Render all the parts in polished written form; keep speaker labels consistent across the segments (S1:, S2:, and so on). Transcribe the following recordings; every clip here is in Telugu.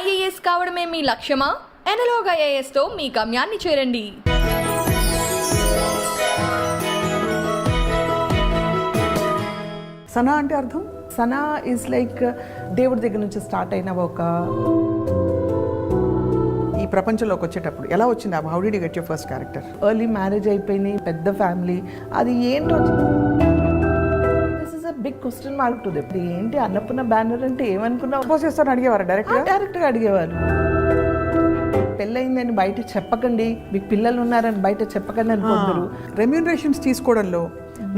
S1: IAS కావడమే మీ లక్ష్యమా? ఎనలాగ్ IASతో మీ గమ్యాన్ని చేరండి.
S2: సనా అంటే అర్థం?
S3: సనా ఈజ్ లైక్ దేవుడి దగ్గర నుంచి స్టార్ట్ అయిన ఒక
S2: ఈ ప్రపంచంలోకి వచ్చేటప్పుడు ఎలా వచ్చింది? How did you get your first character?
S3: Early marriage అయిపోయింది, పెద్ద ఫ్యామిలీ, అది ఏంటో this is a big question mark to them. ఏంటి అన్నపూర్ణ బ్యానర్ అంటే ఏమనుకున్నావు?
S2: సపోజ్ చేస్తాను అడిగేవారు
S3: డైరెక్ట్గా అడిగేవారు. పెళ్ళయిందని బయట చెప్పకండి, మీకు పిల్లలు ఉన్నారని బయట చెప్పకండి అని కొందరు.
S2: రెమ్యూనరేషన్స్ తీసుకోవడంలో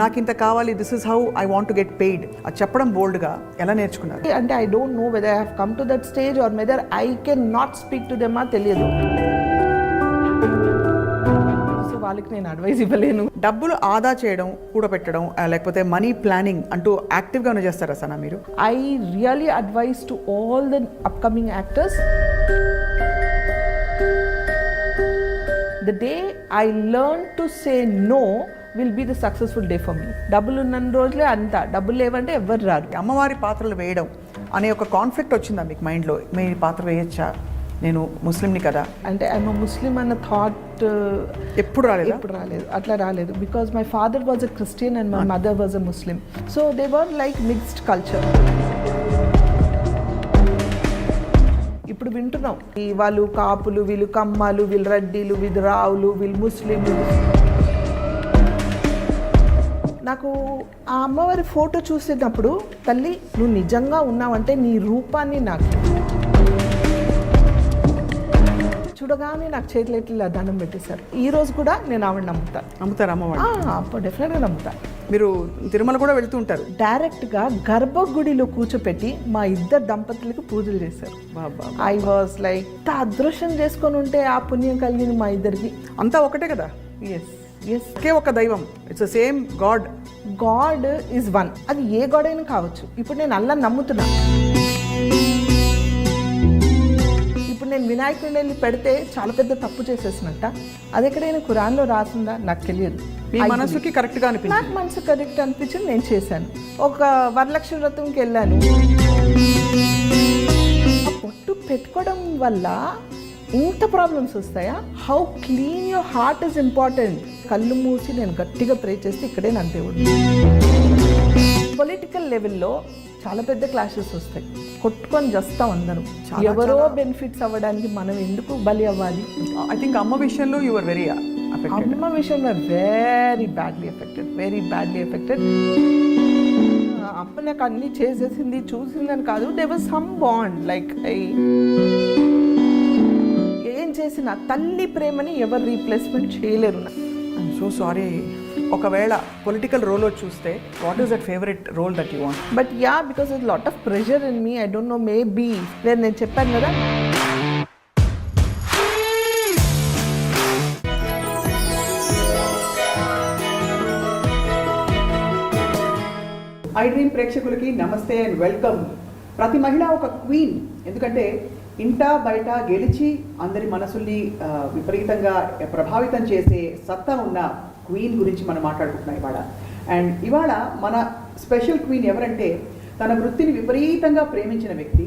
S2: నాకు ఇంత కావాలి, this is how I want to get paid, అది చెప్పడం బోల్డ్గా ఎలా నేర్చుకున్నారు?
S3: అంటే I don't know whether I have come to that stage or whether I can not speak to them, తెలియదు. సో వాళ్ళకి నేను అడ్వైస్ ఇవ్వలేను.
S2: డబ్బులు ఆదా చేయడం, కూడబెట్టడం, లేకపోతే మనీ ప్లానింగ్ అంటూ యాక్టివ్గా చేస్తారా సనా మీరు?
S3: I really advice to all the upcoming actors, the day I learn to say no will be the successful day for me. డబ్బులు ఉన్న రోజులే అంతా, డబ్బులు లేవంటే ఎవ్వరు రారు.
S2: అమ్మవారి పాత్రలు వేయడం అనే ఒక కాన్ఫ్లిక్ట్ వచ్చిందా మీకు మైండ్లో? మీ పాత్ర వేయచ్చా, నేను ముస్లింని కదా
S3: అంటే ఐఎమ్ ముస్లిం అన్న థాట్
S2: ఎప్పుడు
S3: రాలేదు, అట్లా రాలేదు. Because my father was a Christian and my mother was a Muslim, so they were like mixed culture. ఇప్పుడు వింటున్నాం వాళ్ళు కాపులు, వీళ్ళు కమ్మాలు, వీళ్ళు రెడ్డిలు, వీళ్ళు రావులు, వీళ్ళు ముస్లింలు. నాకు ఆ అమ్మవారి ఫోటో చూసేటప్పుడు, తల్లి నువ్వు నిజంగా ఉన్నావంటే నీ రూపాన్ని నాకు చూడగానే నాకు చేతులు ఎట్లా దండం పెట్టేశారు. ఈ రోజు కూడా నేను ఆవిడ
S2: నమ్ముతారు అమ్మవారు?
S3: డెఫినెట్గా నమ్ముతా.
S2: మీరు తిరుమల కూడా వెళ్తూ ఉంటారు?
S3: డైరెక్ట్గా గర్భగుడిలో కూర్చోపెట్టి మా ఇద్దరు దంపతులకు పూజలు చేశారు. ఐ వాజ్ లైక్ అదృష్టం చేసుకొని ఉంటే ఆ పుణ్యం కలిగింది మా ఇద్దరికి.
S2: అంతా ఒకటే కదా?
S3: ఎస్ ఎస్,
S2: ఒకే ఒక దైవం, it's same God.
S3: God is one. అది ఏ గాడ్ అయినా కావచ్చు. ఇప్పుడు నేను అల్లా నమ్ముతున్నా, ఇప్పుడు నేను వినాయకుడిని వెళ్ళి పెడితే చాలా పెద్ద తప్పు చేసేసినట్ట. అది ఎక్కడైనా ఖురాన్లో రాసిందా నాకు తెలియదు.
S2: మీ మనసుకి కరెక్ట్గా అనిపించింది?
S3: నాకు మనసు కరెక్ట్ అనిపించింది, నేను చేశాను. ఒక వరలక్ష్మి వ్రతంకి వెళ్ళాను. ఆ పొట్టు పెట్టుకోవడం వల్ల ఇంత ప్రాబ్లమ్స్ వస్తాయా? How clean your heart is important. కళ్ళు మూసి నేను గట్టిగా ప్రే చేస్తే ఇక్కడే నాకు దేవుడు. పొలిటికల్ లెవెల్లో చాలా పెద్ద క్లాషెస్ వస్తాయి, కొట్టుకొని చేస్తాం అందరం. ఎవరో బెనిఫిట్స్ అవ్వడానికి మనం ఎందుకు బలి అవ్వాలి?
S2: ఐ థింక్ అమ్మ విషయంలో యు ఆర్ వెరీ
S3: అమ్మ విషయంలో వెరీ బ్యాడ్లీ ఎఫెక్టెడ్. అమ్మ నాకు అన్నీ చేసేసింది, చూసిందని కాదు. They was some bond like ఏం చేసిన తల్లి ప్రేమని ఎవరు రీప్లేస్మెంట్ చేయలేరు.
S2: I'm so sorry. ఒకవేళ పొలిటికల్ రోల్ చూస్తే what is that favourite role that you want?
S3: But yeah, because it's lot of pressure in me. I don't know, maybe నేను చెప్పాను కదా,
S2: ఐ డ్రీమ్ ప్రేక్షకులకి నమస్తే అండ్ వెల్కమ్. ప్రతి మహిళ ఒక క్వీన్, ఎందుకంటే ఇంట బయట గెలిచి అందరి మనసుల్ని విపరీతంగా ప్రభావితం చేసే సత్తా ఉన్న క్వీన్ గురించి మనం మాట్లాడుకుంటున్నాం ఇవాళ. అండ్ ఇవాళ మన స్పెషల్ క్వీన్ ఎవరంటే, తన వృత్తిని విపరీతంగా ప్రేమించిన వ్యక్తి.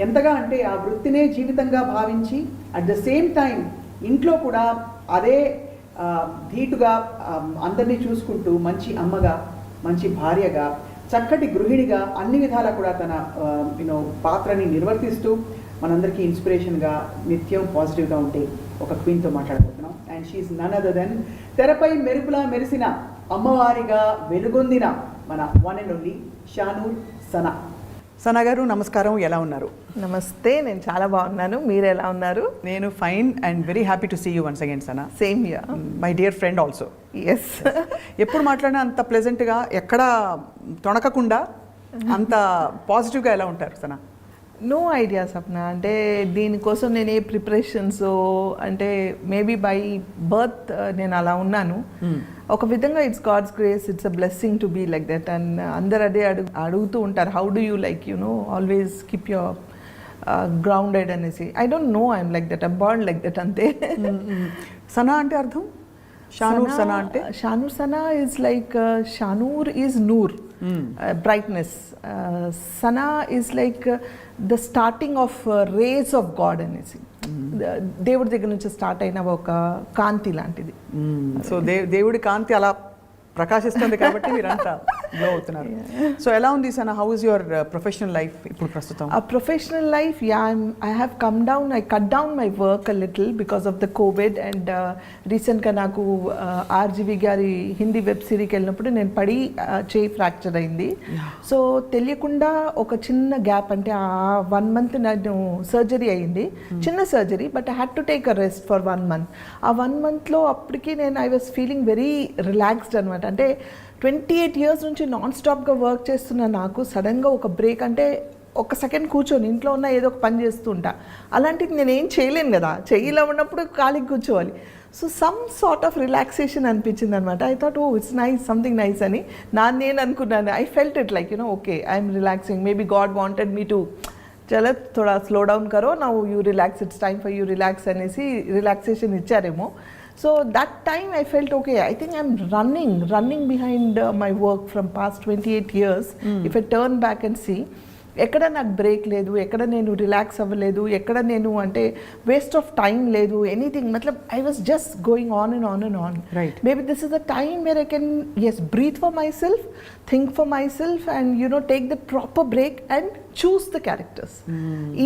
S2: ఎంతగా అంటే ఆ వృత్తినే జీవితంగా భావించి అట్ ద సేమ్ టైం ఇంట్లో కూడా అదే ధీటుగా అందరినీ చూసుకుంటూ మంచి అమ్మగా, మంచి భార్యగా, చక్కటి గృహిణిగా అన్ని విధాలా కూడా తన పాత్రని నిర్వర్తిస్తూ మనందరికీ ఇన్స్పిరేషన్గా నిత్యం పాజిటివ్గా ఉంటే ఒక క్వీన్తో మాట్లాడుకుంటున్నాం. And she is none other than తెరపై మెరుపులా మెరిసిన, అమ్మవారిగా వెలుగొందిన మన one and only Shanoor Sana. Sana గారు నమస్కారం, ఎలా ఉన్నారు?
S3: నమస్తే, నేను చాలా బాగున్నాను. మీరు ఎలా ఉన్నారు?
S2: నేను fine and very happy to see you once again Sana.
S3: Same here,
S2: my dear friend also.
S3: Yes.
S2: ఎప్పుడు మాట్లాడినా అంత ప్లెజెంట్గా, ఎక్కడా తొణకకుండా అంత పాజిటివ్గా ఎలా ఉంటారు సనా?
S3: No idea Sapna. అంటే దీనికోసం నేను ఏ ప్రిపరేషన్స్, అంటే మేబీ బై బర్త్ నేను అలా ఉన్నాను. ఒక విధంగా it's God's grace, it's a blessing to be like that. And అందరు అదే అడుగుతూ ఉంటారు, how do you like always keep your grounded అనేసి. I don't know, I'm like that, I'm born like that అంతే.
S2: సనా అంటే అర్థం? షానూర్ సనా అంటే?
S3: Shanoor Sana is like, Shanoor is నూర్, brightness. Sana is like the starting of race of God అనేసి, దేవుడి దగ్గర నుంచి స్టార్ట్ అయిన ఒక కాంతి లాంటిది.
S2: సో దేవుడి కాంతి అలా ప్రకాశిస్తుంది కాబట్టి మీరంతా గ్లో అవుతున్నారు. సో ఎలా ఉంది Sana, how is your professional life ఇప్పుడు ప్రస్తుతం?
S3: A professional life, yeah, I have come down, I cut down my work a little because of the COVID, and recent గా నాకు ఆర్జీవి గారి హిందీ వెబ్ సిరీకి వెళ్ళినప్పుడు నేను పడి చేయి ఫ్రాక్చర్ అయింది. సో తెలియకుండా ఒక చిన్న గ్యాప్, అంటే ఆ 1 month నేను సర్జరీ అయింది, చిన్న surgery, but I had to take a rest for 1 month. ఆ 1 monthలో అప్పటికి నేను I was feeling very relaxed అనమాట. అంటే 28 years నుంచి నాన్ స్టాప్గా వర్క్ చేస్తున్న నాకు సడన్గా ఒక బ్రేక్, అంటే ఒక సెకండ్ కూర్చొని ఇంట్లో ఉన్న ఏదో ఒక పని చేస్తుంటా, అలాంటిది నేను ఏం చేయలేను కదా, చెయ్యిలో ఉన్నప్పుడు ఖాళీకి కూర్చోవాలి. So some sort of relaxation అనిపించింది అనమాట. I thought oh it's nice, something nice అని నేను అనుకున్నాను. I felt it like okay, I'm relaxing, maybe God wanted me to చలో థోడా స్లో డౌన్ కరో, now you relax, it's time for you relax అనేసి రిలాక్సేషన్ ఇచ్చారేమో. So that time I felt okay, I think I'm running behind my work from past 28 years. If I turn back and see, ఎక్కడ నాకు బ్రేక్ లేదు, ఎక్కడ నేను రిలాక్స్ అవ్వలేదు, ఎక్కడ నేను అంటే వేస్ట్ ఆఫ్ టైం లేదు, ఎనీథింగ్. మతలబ్ I was just going on and on and on. Maybe this is the time where I can breathe for my self, think for my self, and take the proper break and choose the characters.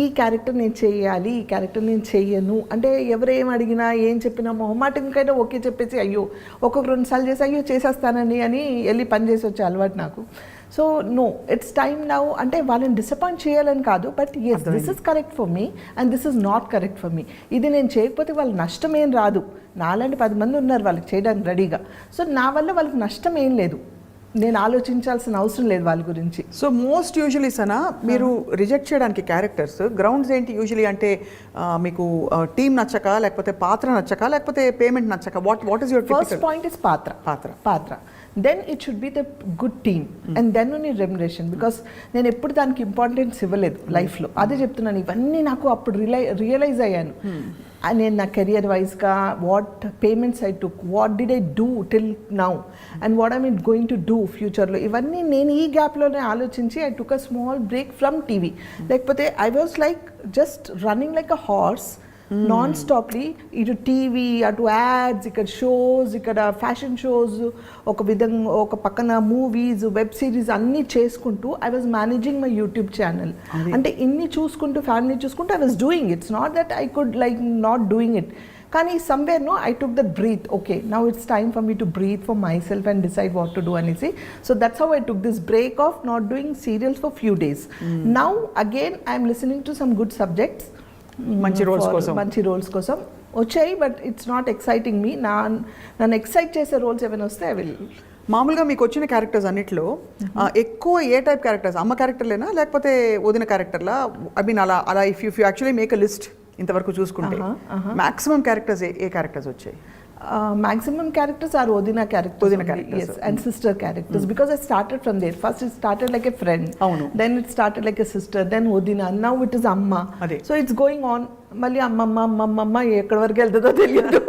S3: ఈ క్యారెక్టర్ నేను చేయాలి, ఈ క్యారెక్టర్ నేను చెయ్యను అంటే ఎవరేం అడిగినా ఏం చెప్పినా మొహమాటంకైనా ఓకే చెప్పేసి అయ్యో ఒక్కొక్క 2 సార్లు చేసి అయ్యో చేసేస్తానని అని వెళ్ళి పని చేసి వచ్చే అలవాటు నాకు. So no, it's time now, అంటే వాళ్ళని డిసప్పాయింట్ చేయాలని కాదు, but yes this is correct for me and this is not correct for me. ఇది నేను చేయకపోతే వాళ్ళ నష్టం ఏం రాదు, నాలాంటి 10 మంది ఉన్నారు వాళ్ళకి చేయడానికి రెడీగా. సో నా వల్ల వాళ్ళకి నష్టం ఏం లేదు, నేను ఆలోచించాల్సిన అవసరం లేదు వాళ్ళ గురించి.
S2: సో మోస్ట్ యూజువలీ సనా మీరు రిజెక్ట్ చేయడానికి క్యారెక్టర్స్ గ్రౌండ్స్ ఏంటి యూజువలీ? అంటే మీకు టీమ్ నచ్చక, లేకపోతే పాత్ర నచ్చక, లేకపోతే పేమెంట్ నచ్చక? What is your
S3: first point is పాత్ర. Then it should be the good team, and then only remuneration, because నేను ఎప్పుడు దానికి ఇంపార్టెన్స్ ఇవ్వలేదు లైఫ్లో. అదే చెప్తున్నాను, ఇవన్నీ నాకు అప్పుడు రియలైజ్ అయ్యాను. నేను నా కెరియర్ వైజ్గా what payments I took, what did I do till now, and what I mean going to do ఫ్యూచర్లో, ఇవన్నీ నేను ఈ గ్యాప్లోనే ఆలోచించి I took a small break from TV. లేకపోతే I was like just running like a horse non stoply, ఇటు టీవీ, అటు యాడ్స్, ఇక్కడ షోస్, ఇక్కడ ఫ్యాషన్ షోస్, ఒక విధంగా ఒక పక్కన మూవీస్, వెబ్ సిరీస్ అన్నీ చేసుకుంటూ I was managing my YouTube channel. అంటే ఇన్ని చూసుకుంటూ ఫ్యామిలీ చూసుకుంటూ I was doing. It's not that I could like not doing it, కానీ somewhere I took that breath. Okay, now it's time for me to breathe for my self and decide what to do అనేసి. So that's how I took this break of not doing serials for few days. Now again I'm listening to some good subjects, మంచి రోల్స్ కోసం వచ్చాయి, బట్ ఇట్స్ నాట్ ఎక్సైటింగ్ మీ. నన్ను ఎక్సైట్ చేసే రోల్స్ ఏమైనా వస్తే ఐ విల్.
S2: మామూలుగా మీకు వచ్చిన క్యారెక్టర్స్ అన్నిట్లో ఎక్కువ ఏ టైప్ క్యారెక్టర్స్? అమ్మ క్యారెక్టర్లేనా, లేకపోతే వదిన క్యారెక్టర్లా? ఐ మీన్ అలా if you actually make a list ఇంతవరకు చూసుకుంటే మాక్సిమం క్యారెక్టర్స్ ఏ క్యారెక్టర్స్ వచ్చాయి?
S3: Maximum characters are Odina characters. Yes, and sister characters, because I started from there. First it started like a friend, then it started like a sister, then Odina, now it is Amma. So it's going on. మళ్ళీ అమ్మమ్మ ఎక్కడి వరకు వెళ్తుందో తెలియదు.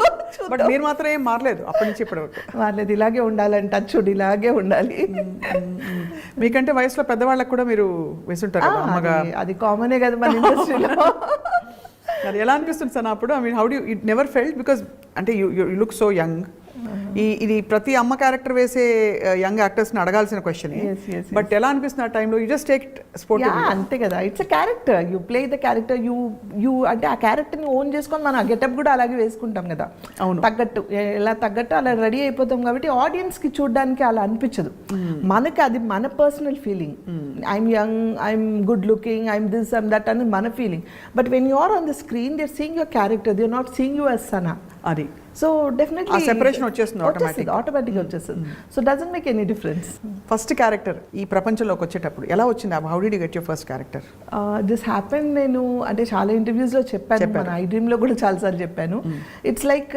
S2: బట్ మీరు మాత్రం ఏం మారలేదు అప్పటి నుంచి ఇప్పటి వరకు?
S3: మారలేదు, ఇలాగే ఉండాలని టచ్చుడ్ ఇలాగే ఉండాలి.
S2: మీకంటే వయసులో పెద్దవాళ్ళకి కూడా మీరు వేసుంటారు కదా అమ్మగా.
S3: అది కామనే కదా మన ఇండస్ట్రీలో.
S2: అది ఎలా అనిపిస్తుంది సార్ అప్పుడు? I mean how do it never felt, because అంటే యూ లుక్ సో యంగ్. ఇది ప్రతి అమ్మ క్యారెక్టర్ వేసే యంగ్ యాక్టర్స్ని అడగాల్సిన క్వశ్చన్. బట్ ఎలా అనిపిస్తుంది ఆ టైంలో? You just take sport.
S3: అంతే కదా, it's a character, you play the character, you అంటే ఆ క్యారెక్టర్ని ఓన్ చేసుకొని మనం ఆ గెటప్ కూడా అలాగే వేసుకుంటాం కదా. అవును, తగ్గట్టు ఎలా తగ్గట్టు అలా రెడీ అయిపోతాం కాబట్టి ఆడియన్స్కి చూడడానికి అలా అనిపించదు. మనకి అది మన personal feeling. I'm young, I'm good looking, I'm this, I'm that అని మన feeling. But when you are on the screen they are seeing your character, they are not seeing you as Sana. అది సో డెఫినెట్లీ సెపరేషన్ వచ్చేస్తుంది, ఆటోమేటిక్గా వచ్చేస్తుంది. So doesn't make any difference.
S2: First character ఈ ప్రపంచంలోకి వచ్చేటప్పుడు ఎలా వచ్చింది? How did you get your first character?
S3: This happen, నేను అంటే చాలా ఇంటర్వ్యూస్లో చెప్పాను, మన ఐ డ్రీమ్లో కూడా చాలాసార్లు చెప్పాను. It's like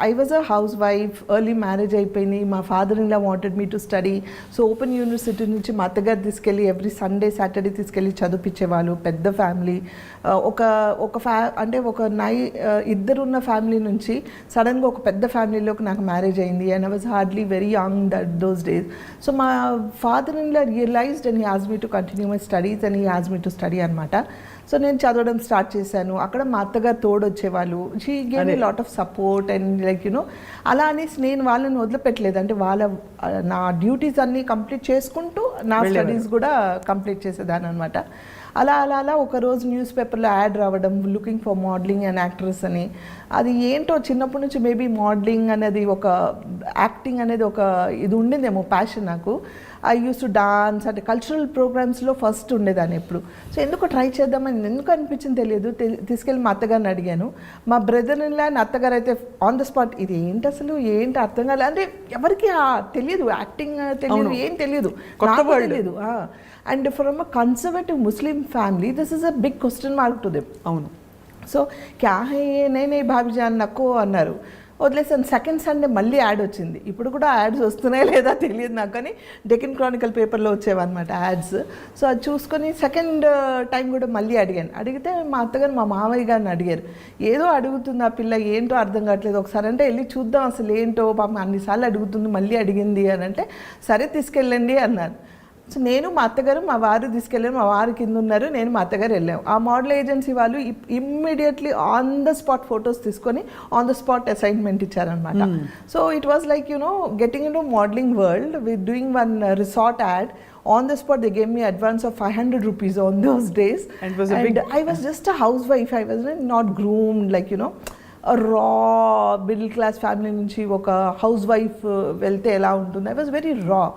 S3: I was a house wife, early marriage అయిపోయింది, మా father in law wanted me to study. So open university నుంచి మా అత్తగారు తీసుకెళ్ళి ఎవ్రీ సండే సాటర్డే తీసుకెళ్ళి చదివించేవాళ్ళు. పెద్ద ఫ్యామిలీ, ఒక ఇద్దరున్న ఫ్యామిలీ నుంచి సడన్ సడన్గా ఒక పెద్ద ఫ్యామిలీలోకి నాకు మ్యారేజ్ అయింది and I was hardly very young those days. So మా father in law realised and he as me to continue my studies and he as me to study అనమాట. సో నేను చదవడం స్టార్ట్ చేశాను. అక్కడ మా అత్తగారు తోడు వచ్చేవాళ్ళు. She gave me lot of support and like you know అలా అనేసి నేను వాళ్ళని వదిలిపెట్టలేదు. అంటే నా డ్యూటీస్ అన్నీ కంప్లీట్ చేసుకుంటూ నా స్టడీస్ కూడా కంప్లీట్ చేసేదాన్ని అనమాట. అలా ఒకరోజు న్యూస్ పేపర్లో యాడ్ రావడం looking for modelling and actress అని. అది ఏంటో చిన్నప్పటి నుంచి మేబీ మోడలింగ్ అనేది ఒక యాక్టింగ్ అనేది ఒక ఇది ఉండిందేమో ప్యాషన్ నాకు. ఐ యూస్ టు డాన్స్ అంటే కల్చరల్ ప్రోగ్రామ్స్లో ఫస్ట్ ఉండేదాన్ని ఎప్పుడు. సో ఎందుకు ట్రై చేద్దామని ఎందుకు అనిపించింది తెలియదు. తీసుకెళ్ళి మా అత్తగారిని అడిగాను. మా బ్రదర్ ఇన్ లా అండ్ అత్తగారు అయితే ఆన్ ద స్పాట్ ఇది ఏంటి అసలు ఏంటి అర్థం కాలేదు. అంటే ఎవరికి తెలియదు, యాక్టింగ్ తెలియదు, ఏం తెలియదు, నాకు తెలియదు. And from a conservative Muslim family this is a big question mark to them.
S2: అవును.
S3: సో క్యా హే నేనే భాబీజాన్ నక్కో అన్నారు. వదిలేసాను. సెకండ్ సండే మళ్ళీ యాడ్ వచ్చింది. ఇప్పుడు కూడా యాడ్స్ వస్తున్నాయా లేదా తెలియదు నాకు, కానీ డెక్కన్ క్రానికల్ పేపర్లో వచ్చేవన్నమాట యాడ్స్. సో అది చూసుకొని సెకండ్ టైం కూడా మళ్ళీ అడిగితే మా అత్తగారు మా మామయ్య గారిని అడిగారు. ఏదో అడుగుతుంది ఆ పిల్ల, ఏంటో అర్థం కావట్లేదు, ఒకసారి అంటే వెళ్ళి చూద్దాం అసలు ఏంటో, పాపం అన్నిసార్లు అడుగుతుంది మళ్ళీ అడిగింది అని అంటే సరే తీసుకెళ్ళండి అన్నారు. సో నేను మా అత్తగారు మా వారు తీసుకెళ్ళారు. మా వారు కింద ఉన్నారు, నేను మా అత్తగారు వెళ్ళాము. ఆ మోడల్ ఏజెన్సీ వాళ్ళు immediately on the spot photos తీసుకొని ఆన్ ద స్పాట్ అసైన్మెంట్ ఇచ్చారనమాట. So it was like you know getting in to modelling world with doing one resort add. On the spot they gave me advance of 500 rupees on those days, and I was just a housewife. I was not groomed like you know a raw middle class family నుంచి ఒక హౌస్ వైఫ్ వెళ్తే ఎలా ఉంటుంది. I was very raw.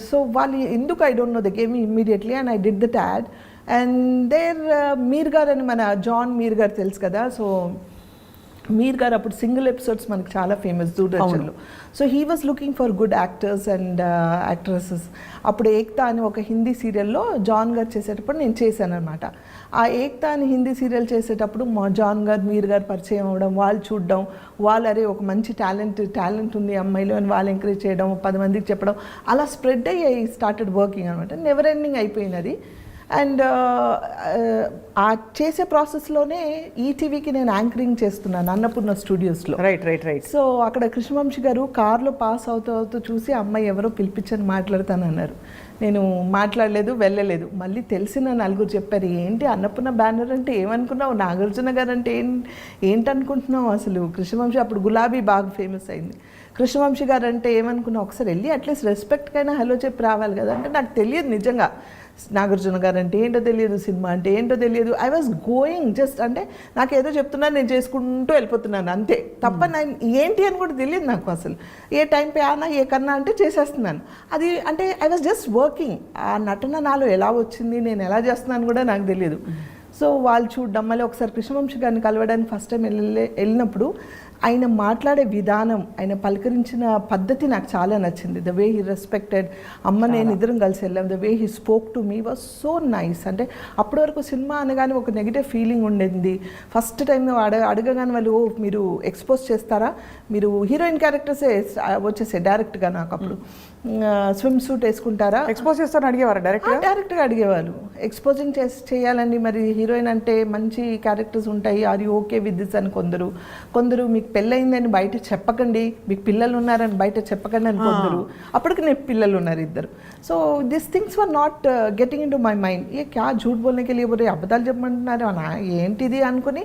S3: So వాళ్ళు ఎందుకు I don't know they gave me immediately and I did that ad. And there Mir గారు అని మన జాన్ మీర్ గారు తెలుసు కదా. సో మీర్ గారు అప్పుడు సింగిల్ ఎపిసోడ్స్ మనకు చాలా ఫేమస్ దూరదర్శన్లో. So he was looking for good actors and actresses. అప్పుడు ఏక్తా అని ఒక హిందీ సీరియల్లో జాన్ గారు చేసేటప్పుడు నేను చేశాను అనమాట. ఆ ఏక్తా అని హిందీ సీరియల్ చేసేటప్పుడు మా జాన్ గారు మీర్ గారు పరిచయం అవ్వడం, వాళ్ళు చూడడం, వాళ్ళు అరే ఒక మంచి టాలెంట్ ఉంది అమ్మాయిలో అని వాళ్ళు ఎంకరేజ్ చేయడం, 10 మందికి చెప్పడం, అలా స్ప్రెడ్ అయ్యి స్టార్టెడ్ వర్కింగ్ అనమాట. నెవర్ ఎండింగ్ అయిపోయినది. అండ్ ఆ చేసే ప్రాసెస్లోనే ఈటీవీకి నేను యాంకరింగ్ చేస్తున్నాను అన్నపూర్ణ స్టూడియోస్లో.
S2: రైట్.
S3: సో అక్కడ కృష్ణవంశీ గారు కార్లో పాస్ అవుతూ చూసి అమ్మాయి ఎవరో పిలిపించని మాట్లాడతానన్నారు. నేను మాట్లాడలేదు, వెళ్ళలేదు. మళ్ళీ తెలిసిన నలుగురు చెప్పారు, ఏంటి అన్నపూర్ణ బ్యానర్ అంటే ఏమనుకున్నావు, నాగార్జున గారు అంటే ఏంటనుకుంటున్నావు అసలు. కృష్ణవంశీ అప్పుడు గులాబీ బాగా ఫేమస్ అయింది. కృష్ణవంశీ గారు అంటే ఏమనుకున్నావు, ఒకసారి వెళ్ళి అట్లీస్ట్ రెస్పెక్ట్కైనా హలో చెప్పి రావాలి కదా. అంటే నాకు తెలియదు నిజంగా నాగార్జున గారు అంటే ఏంటో తెలియదు, సినిమా అంటే ఏంటో తెలియదు. ఐ వాజ్ గోయింగ్ జస్ట్ అంటే నాకు ఏదో చెప్తున్నాను, నేను చేసుకుంటూ వెళ్ళిపోతున్నాను అంతే తప్ప నేను ఏంటి అని కూడా తెలియదు నాకు అసలు. ఏ టైం పే ఆనా ఏ కన్నా అంటే చేసేస్తున్నాను. అది అంటే ఐ వాజ్ జస్ట్ వర్కింగ్. ఆ నటన నాలో ఎలా వచ్చింది, నేను ఎలా చేస్తున్నాను కూడా నాకు తెలియదు. సో వాళ్ళు చూడడం, మళ్ళీ ఒకసారి కృష్ణవంశీ గారిని కలవడానికి ఫస్ట్ టైం వెళ్ళినప్పుడు ఆయన మాట్లాడే విధానం, ఆయన పలకరించిన పద్ధతి నాకు చాలా నచ్చింది. The way he respected. అమ్మ నేను ఇద్దరం కలిసి వెళ్ళాం. The way he spoke to me was so nice. అంటే అప్పటి వరకు సినిమా అనగానే ఒక నెగిటివ్ ఫీలింగ్ ఉండేది. ఫస్ట్ టైం అడగగానే వాళ్ళు మీరు ఎక్స్పోజ్ చేస్తారా, మీరు హీరోయిన్ క్యారెక్టర్సే వచ్చేసాయి డైరెక్ట్గా. నాకు అప్పుడు స్విమ్ సూట్ వేసుకుంటారా,
S2: ఎక్స్పోజ్ చేస్తారని అడిగేవారు
S3: డైరెక్ట్గా అడిగేవాళ్ళు. ఎక్స్పోజింగ్ చేయాలండి, మరి హీరోయిన్ అంటే మంచి క్యారెక్టర్స్ ఉంటాయి, are you okay with this అని కొందరు మీకు పెళ్ళయిందని బయట చెప్పకండి, మీకు పిల్లలు ఉన్నారని బయట చెప్పకండి అని కొందరు. అప్పటికి నేను పిల్లలు ఉన్నారు 2. So this things were not getting in to my mind. ఏ క్యా झूठ बोलने के लिए बोले, అబద్ధాలు చెప్పమంటున్నారు ఏంటిది అనుకుని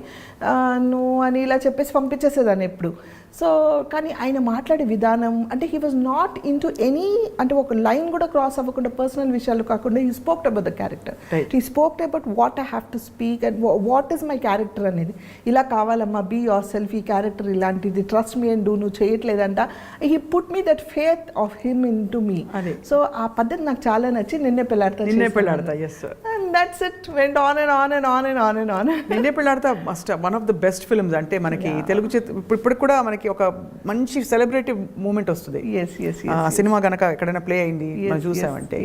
S3: నువ్వు అని ఇలా చెప్పేసి పంపించేసేదాన్ని ఎప్పుడు. సో కానీ ఆయన మాట్లాడే విధానం అంటే he was not in to any అంటే ఒక లైన్ కూడా క్రాస్ అవ్వకుండా పర్సనల్ విషయాలు కాకుండా he spoke about the character. He spoke about what I have to speak and what is my character అనేది. ఇలా కావాలమ్మా, బీ యువర్ సెల్ఫ్, ఈ క్యారెక్టర్ ఇలాంటిది, ట్రస్ట్ మీ అండ్ డూ, నువ్వు చేయట్లేదంట. He put me that faith of him in to me. సో ఆ పద్ధతి నాకు చాలా నచ్చి Ninne Pelladata. And that's it, went on and on and on and on and on.
S2: Ninne Pelladatha must one of the best films. అంటే మనకి తెలుగు ఇప్పుడు కూడా మనకి ఒక మంచి సెలబ్రేటివ్ మూమెంట్ వస్తుంది. సినిమా కనుక ఎక్కడైనా ప్లే అయింది మనం చూసామంటే.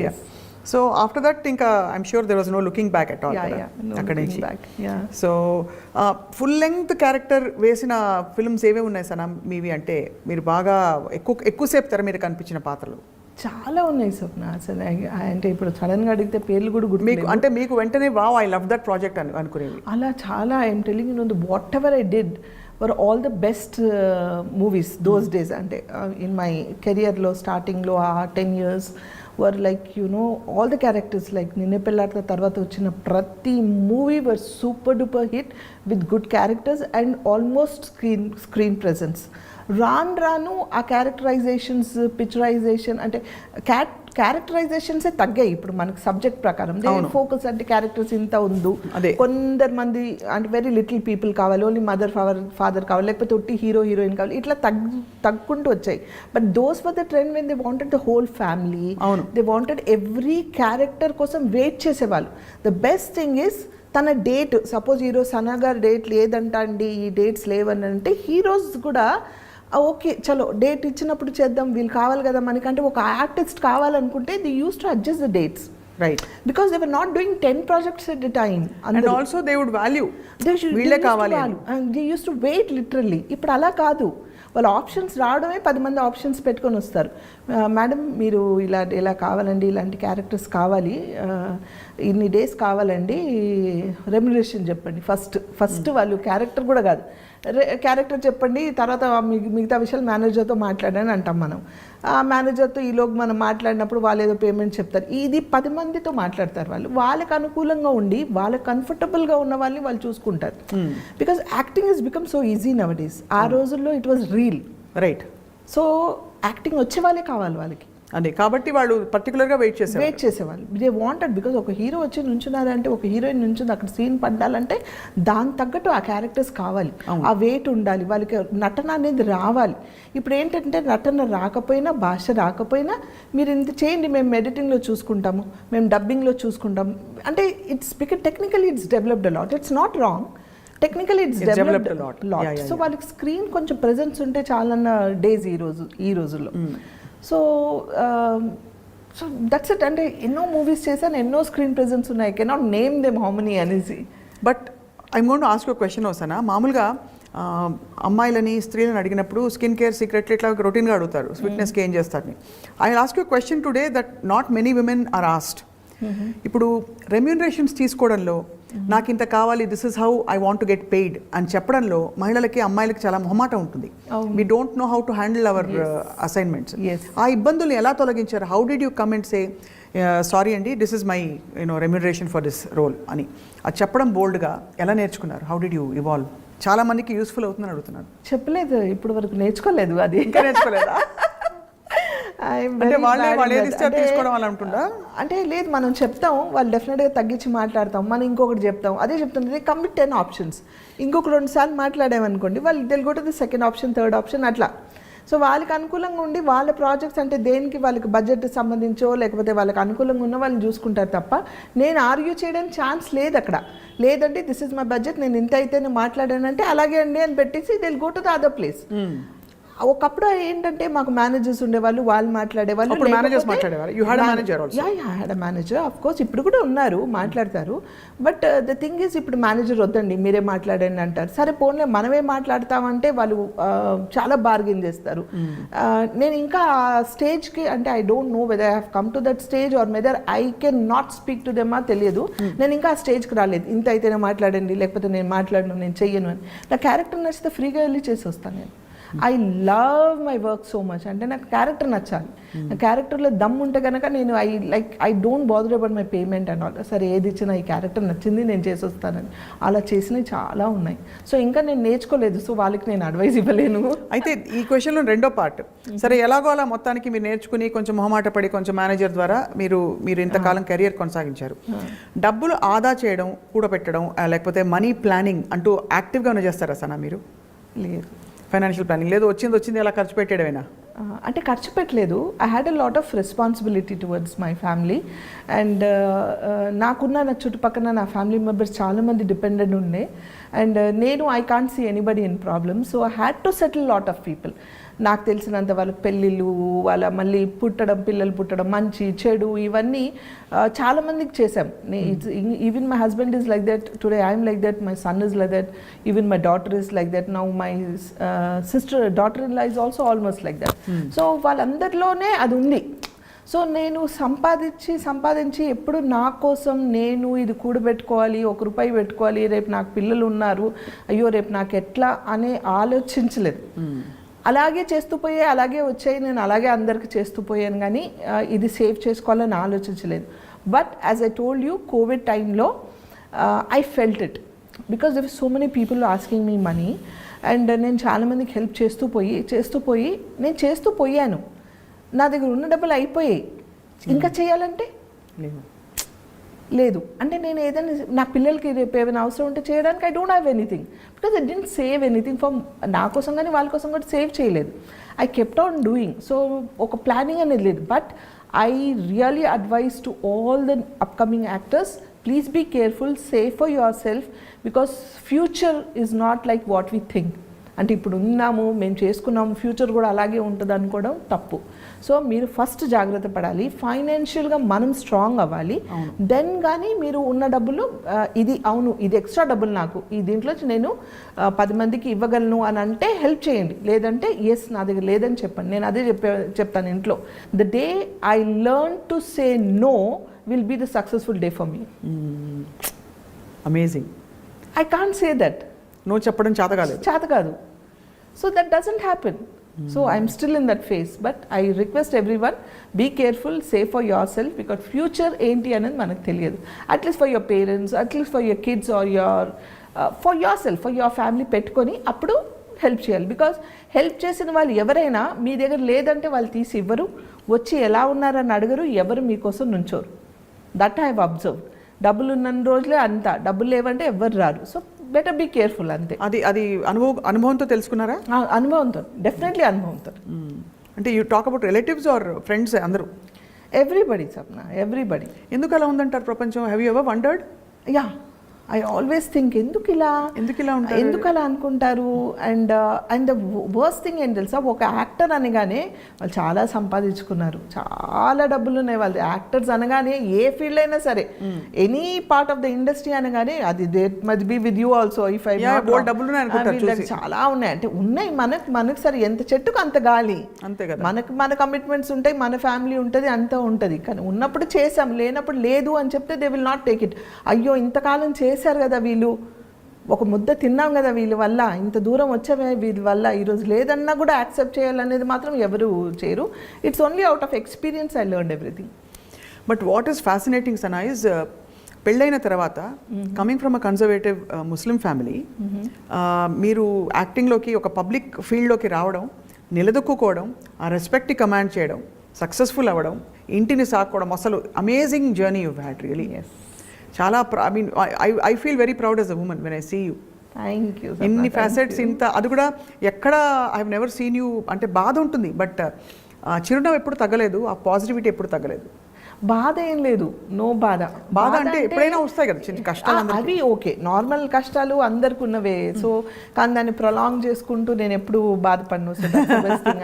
S2: సో ఆఫ్టర్ దట్ ఇంకా I'm sure there was no looking back at all అక్కడి నుంచి. సో ఫుల్ లెంగ్త్ క్యారెక్టర్ వేసిన ఫిల్మ్స్ ఏవే ఉన్నాయి సనా మీవి? అంటే మీరు బాగా ఎక్కువసేపు తెర మీద కనిపించిన పాత్రలు
S3: చాలా ఉన్నాయి స్వప్న. అసలు అంటే ఇప్పుడు సడన్గా అడిగితే పేర్లు కూడా
S2: మీకు అంటే మీకు వెంటనే wow I love that project అనుకునేవి
S3: అలా చాలా. I'm telling you know the whatever I did were all the best movies those days. అంటే ఇన్ మై కెరియర్లో స్టార్టింగ్లో ఆ 10 years were like, you know, all the characters like నిన్నే పెళ్ళాడత తర్వాత వచ్చిన ప్రతి movie were super duper hit with good characters and almost screen presence. రాను ఆ క్యారెక్టరైజేషన్స్ పిక్చరైజేషన్ అంటే క్యారెక్టరైజేషన్సే తగ్గాయి ఇప్పుడు మనకి సబ్జెక్ట్ ప్రకారం. ఫోకస్ అంటే క్యారెక్టర్స్ ఇంత ఉండు, కొందరు మంది అంటే వెరీ లిటిల్ పీపుల్ కావాలి, ఓన్లీ మదర్ ఫాదర్ కావాలి, లేకపోతే ఒట్టి హీరోయిన్ కావాలి, ఇట్లా తగ్గుకుంటూ వచ్చాయి. But those for the trend when they wanted the whole family, they wanted every character కోసం వెయిట్ చేసేవాళ్ళు. ద బెస్ట్ థింగ్ ఈస్ తన డేట్, సపోజ్ ఈరోజు సనా గారి డేట్ లేదంట అండి, ఈ డేట్స్ లేవని అంటే హీరోస్ కూడా ఓకే చలో డేట్ ఇచ్చినప్పుడు చేద్దాం, వీళ్ళు కావాలి కదా మనకంటే ఒక ఆర్టిస్ట్ కావాలనుకుంటే they use to adjust the dates,
S2: right?
S3: Because they were not doing 10 projects at a time.
S2: And also they would value, వీళ్ళే కావాలి
S3: and they used to wait literally. ఇప్పుడు అలా కాదు, వాళ్ళ ఆప్షన్స్ రావడమే 10 మంది ఆప్షన్స్ పెట్టుకొని వస్తారు. మేడం మీరు ఇలా కావాలండి, ఇలాంటి క్యారెక్టర్స్ కావాలి, ఇన్ని డేస్ కావాలండి, రెమ్యునరేషన్ చెప్పండి. ఫస్ట్ వాళ్ళు క్యారెక్టర్ కూడా కాదు, క్యారెక్టర్ చెప్పండి, తర్వాత మిగతా విషయాలు మేనేజర్తో మాట్లాడని అంటాం మనం. ఆ మేనేజర్తో ఈలోపు మనం మాట్లాడినప్పుడు వాళ్ళు ఏదో పేమెంట్ చెప్తారు. ఇది 10 మందితో మాట్లాడతారు వాళ్ళు. వాళ్ళకి అనుకూలంగా ఉండి వాళ్ళకి కంఫర్టబుల్గా ఉన్న వాళ్ళని వాళ్ళు చూసుకుంటారు. Because acting is become so easy now days. ఆ రోజుల్లో it was reel,
S2: right?
S3: So acting వచ్చే వాళ్ళే కావాలి వాళ్ళకి.
S2: అదే కాబట్టి వాళ్ళు పర్టికులర్గా వెయిట్
S3: చేసేవాళ్ళు. దే వాంటెడ్, బికాజ్ ఒక హీరో వచ్చి నుంచున్నారంటే, ఒక హీరోయిన్ నుంచుంది అక్కడ సీన్ పడాలంటే దాని తగ్గట్టు ఆ క్యారెక్టర్స్ కావాలి, ఆ వెయిట్ ఉండాలి, వాళ్ళకి నటన అనేది రావాలి. ఇప్పుడు ఏంటంటే నటన రాకపోయినా, భాష రాకపోయినా మీరు ఇంత చేయండి, మేము ఎడిటింగ్లో చూసుకుంటాము, మేము డబ్బింగ్లో చూసుకుంటాము అంటే it's because technically it's developed a lot. It's not wrong, technically it's developed a lot. So వాళ్ళకి స్క్రీన్ కొంచెం ప్రెజెన్స్ ఉంటే చాలన్న డేస్ ఈ రోజుల్లో. So that's it. అంటే ఎన్నో మూవీస్ చేశాను, ఎన్నో స్క్రీన్ ప్రెజెన్స్ ఉన్నాయి, cannot name them how many అనేసి.
S2: But I'm going to ask you question వస్తానా. మామూలుగా అమ్మాయిలని స్త్రీలను అడిగినప్పుడు స్కిన్ కేర్ సీక్రెట్లు ఇట్లా రొటీన్గా అడుగుతారు, ఫిట్నెస్కి ఏం చేస్తారని. I will ask you question today that not many women are asked. ఇప్పుడు రెమ్యూనరేషన్స్ తీసుకోవడంలో నాకు ఇంత కావాలి, this is how I want to get paid అని చెప్పడంలో మహిళలకి అమ్మాయిలకి చాలా మొహమాటం ఉంటుంది. We don't know how to handle our assignments. ఆ ఇబ్బందులు ఎలా తొలగించారు? How did you come and say sorry అండి, this is my remuneration for this role అని అది చెప్పడం బోల్డ్గా ఎలా నేర్చుకున్నారు? How did you evolve? చాలా మందికి యూస్ఫుల్ అవుతుందని అడుగుతున్నాను.
S3: చెప్పలేదు, ఇప్పుడు వరకు నేర్చుకోలేదు. అది
S2: ఇంకా నేర్చుకోలేదా?
S3: అంటే లేదు, మనం చెప్తాం, వాళ్ళు డెఫినెట్గా తగ్గించి మాట్లాడతాం, మనం ఇంకొకటి చెప్తాం, అదే చెప్తుంది కంప్లీట్ 10 options. ఇంకొక 2 సార్లు మాట్లాడామనుకోండి, వాళ్ళు తెలుగుంటుంది సెకండ్ ఆప్షన్, థర్డ్ ఆప్షన్ అట్లా. సో వాళ్ళకి అనుకూలంగా ఉండి వాళ్ళ ప్రాజెక్ట్స్ అంటే దేనికి వాళ్ళకి బడ్జెట్ సంబంధించో లేకపోతే వాళ్ళకి అనుకూలంగా ఉన్న వాళ్ళని చూసుకుంటారు తప్ప నేను ఆర్గ్యూ చేయడానికి ఛాన్స్ లేదు అక్కడ. లేదంటే దిస్ ఇస్ మై బడ్జెట్, నేను ఇంత అయితే నేను మాట్లాడానంటే అలాగే అండి అని పెట్టేసి they will go to the other place. ఒకప్పుడు ఏంటంటే మాకు మేనేజర్స్ ఉండేవాళ్ళు, వాళ్ళు మాట్లాడేవాళ్ళు. మేనేజర్ ఆఫ్ కోర్స్ ఇప్పుడు కూడా ఉన్నారు, మాట్లాడతారు. బట్ ద థింగ్ ఈజ్ ఇప్పుడు మేనేజర్ వద్దండి మీరే మాట్లాడండి అంటారు. సరే పోన్లే మనమే మాట్లాడతామంటే వాళ్ళు చాలా బార్గెన్ చేస్తారు. నేను ఇంకా ఆ స్టేజ్కి అంటే I don't know whether I have come to that stage or whether I can not speak to them తెలియదు. నేను ఇంకా ఆ స్టేజ్కి రాలేదు, ఇంత అయితేనే మాట్లాడండి లేకపోతే నేను మాట్లాడను, నేను చెయ్యను అని. నా క్యారెక్టర్ నచ్చితే ఫ్రీగా వెళ్ళి చేసి వస్తాను నేను. I love my work so much. అంటే నాకు క్యారెక్టర్ నచ్చాలి, నా క్యారెక్టర్లో దమ్ ఉంటే కనుక నేను I don't bother about my payment and all. సరే ఏది ఇచ్చినా ఈ క్యారెక్టర్ నచ్చింది నేను చేసి వస్తానని అలా చేసినవి చాలా ఉన్నాయి. సో ఇంకా నేను నేర్చుకోలేదు, సో వాళ్ళకి నేను అడ్వైస్ ఇవ్వలేను.
S2: అయితే ఈ క్వశ్చన్లో రెండో పార్ట్, సరే ఎలాగో అలా మొత్తానికి మీరు నేర్చుకుని కొంచెం మొహమాట పడి కొంచెం మేనేజర్ ద్వారా మీరు ఇంతకాలం కెరియర్ కొనసాగించారు. డబ్బులు ఆదా చేయడం, కూడబెట్టడం లేకపోతే మనీ ప్లానింగ్ అంటూ యాక్టివ్గా చేస్తారా సనా మీరు?
S3: లేదు,
S2: ఫైనాన్షియల్ ప్లానింగ్ లేదు, వచ్చింది అలా ఖర్చు పెట్టేయడమేనా?
S3: అంటే ఖర్చు పెట్టలేదు. I had a lot of responsibility towards my family and నాకున్న నా చుట్టుపక్కల నా ఫ్యామిలీ మెంబర్స్ చాలామంది డిపెండెంట్ ఉండే అండ్ నేను I can't see anybody in problem. So I had to settle lot of people. నాకు తెలిసినంత వాళ్ళకి పెళ్ళిళ్ళు, వాళ్ళ మళ్ళీ పిల్లలు పుట్టడం, మంచి చెడు ఇవన్నీ చాలామందికి చేసాం. Even my husband is like that today, I'm like that, my son is like that, even my daughter is like that, now my daughter in law is also almost like that. So వాళ్ళందరిలోనే అది ఉంది. సో నేను సంపాదించి ఎప్పుడు నా కోసం నేను ఇది కూడబెట్టుకోవాలి, ₹1 పెట్టుకోవాలి, రేపు నాకు పిల్లలు ఉన్నారు, అయ్యో రేపు నాకు ఎట్లా అనే ఆలోచించలేదు. అలాగే చేస్తూ పోయే, అలాగే వచ్చాయి, నేను అలాగే అందరికి చేస్తూ పోయాను, కానీ ఇది సేవ్ చేసుకోవాలని ఆలోచించలేదు. But as I told you, Covid టైంలో I felt it because there so many people asking me money and నేను చాలామందికి హెల్ప్ నేను చేస్తూ పోయాను. నా దగ్గర ఉన్న డబ్బులు అయిపోయాయి, ఇంకా చేయాలంటే లేదు. అంటే నేను ఏదైనా నా పిల్లలకి రేపు ఏమైనా అవసరం ఉంటే చేయడానికి I don't have anything because I didn't save anything for నా కోసం కానీ వాళ్ళ కోసం కూడా సేవ్ చేయలేదు. I kept on doing. So ఒక ప్లానింగ్ అనేది లేదు. But I really advise to all the upcoming actors, please be careful, save for your self because future is not like what we think. అంటే ఇప్పుడు ఉన్నాము, మేము చేసుకున్నాము, ఫ్యూచర్ కూడా అలాగే ఉంటుంది అనుకోవడం తప్పు. సో మీరు ఫస్ట్ జాగ్రత్త పడాలి, ఫైనాన్షియల్గా మనం స్ట్రాంగ్ అవ్వాలి. దెన్ కానీ మీరు ఉన్న డబ్బులు ఇది అవును ఇది ఎక్స్ట్రా డబ్బులు నాకు ఈ దీంట్లో నేను 10 మందికి ఇవ్వగలను అని అంటే హెల్ప్ చేయండి. లేదంటే ఎస్ నా దగ్గర లేదని చెప్పండి. నేను అదే చెప్తాను ఇంట్లో. The day I learn to say no will be the successful day for me.
S2: Amazing.
S3: I can't say that.
S2: No చెప్పడం చేత కాదు. So that doesn't happen. So I'm still in that phase, but I request everyone, be careful, save for yourself because future enti anadi manaku teliyadu. At least for your parents, at least for your kids or your for yourself, for your family పెట్టుకొని అప్పుడు హెల్ప్ చేయాలి. బికాస్ హెల్ప్ చేసిన వాళ్ళు ఎవరైనా మీ దగ్గర లేదంటే వాళ్ళు తీసి ఇవ్వరు, వచ్చి ఎలా ఉన్నారని అడగరు, ఎవరు మీకోసం నుంచోరు. That I have observe. డబ్బులు ఉన్న రోజులే అంతా, డబ్బులు లేవంటే ఎవరు రారు. సో బెటర్ బీ కేర్ఫుల్ అంతే. అది అనుభవంతో తెలుసుకున్నారా?
S3: అనుభవంతో, డెఫినెట్లీ అనుభవంతో.
S2: అంటే you talk about relatives or friends? అందరూ,
S3: ఎవ్రీబడి సప్న, ఎవ్రీబడి.
S2: ఎందుకు అలా ఉందంటారు ప్రపంచం? Have you ever wondered?
S3: Yeah, I always think ఎందుకు ఇలా ఉంటారు, ఎందుకు అలా అనుకుంటారు. అండ్ ద వర్స్ట్ థింగ్ ఏంటి తెలుసా, ఒక యాక్టర్ అనగానే వాళ్ళు చాలా సంపాదించుకున్నారు, చాలా డబ్బులు ఉన్నాయి వాళ్ళు. యాక్టర్స్ అనగానే ఏ ఫీల్డ్ అయినా సరే, any part of the industry అనగానే అది must be with you also. If I చాలా ఉన్నాయి అంటే ఉన్నాయి. మనకు సరే ఎంత చెట్టుకు అంత గాలి, అంతే కదా. మన కమిట్మెంట్స్ ఉంటాయి, మన ఫ్యామిలీ ఉంటుంది, అంతా ఉంటుంది. కానీ ఉన్నప్పుడు చేసాం, లేనప్పుడు లేదు అని చెప్తే they will not take it. అయ్యో ఇంతకాలం చేశారు కదా వీళ్ళు, ఒక ముద్ద తిన్నాం కదా వీళ్ళ వల్ల, ఇంత దూరం వచ్చామే వీళ్ళ వల్ల, ఈరోజు లేదన్నా కూడా యాక్సెప్ట్ చేయాలనేది మాత్రం ఎవరు చేయరు. It's only out of experience I learned everything.
S2: But what is fascinating Sana is, పెళ్ళైన తర్వాత coming from a conservative Muslim family, మీరు యాక్టింగ్లోకి ఒక పబ్లిక్ ఫీల్డ్లోకి రావడం, నిలదొక్కుకోవడం, ఆ రెస్పెక్ట్ని కమాండ్ చేయడం, సక్సెస్ఫుల్ అవ్వడం, ఇంటిని సాక్కోవడం, అసలు amazing journey you had really. చాలా I mean I feel very proud as a woman when I see you.
S3: Thank you.
S2: ఇన్ని ఫ్యాసెట్స్, ఇంత అది కూడా ఎక్కడ I have never seen you. అంటే బాధ ఉంటుంది, బట్ చిరునవ్వు ఎప్పుడు తగ్గలేదు, ఆ పాజిటివిటీ ఎప్పుడు తగ్గలేదు.
S3: బాధ ఏం లేదు, నో బాధ.
S2: అంటే ఎప్పుడైనా వస్తాయి కదా చిన్న కష్టాలు,
S3: అవి ఓకే, నార్మల్ కష్టాలు అందరికి ఉన్నవే. సో కానీ దాన్ని ప్రొలాంగ్ చేసుకుంటూ నేను ఎప్పుడు బాధపడను. సో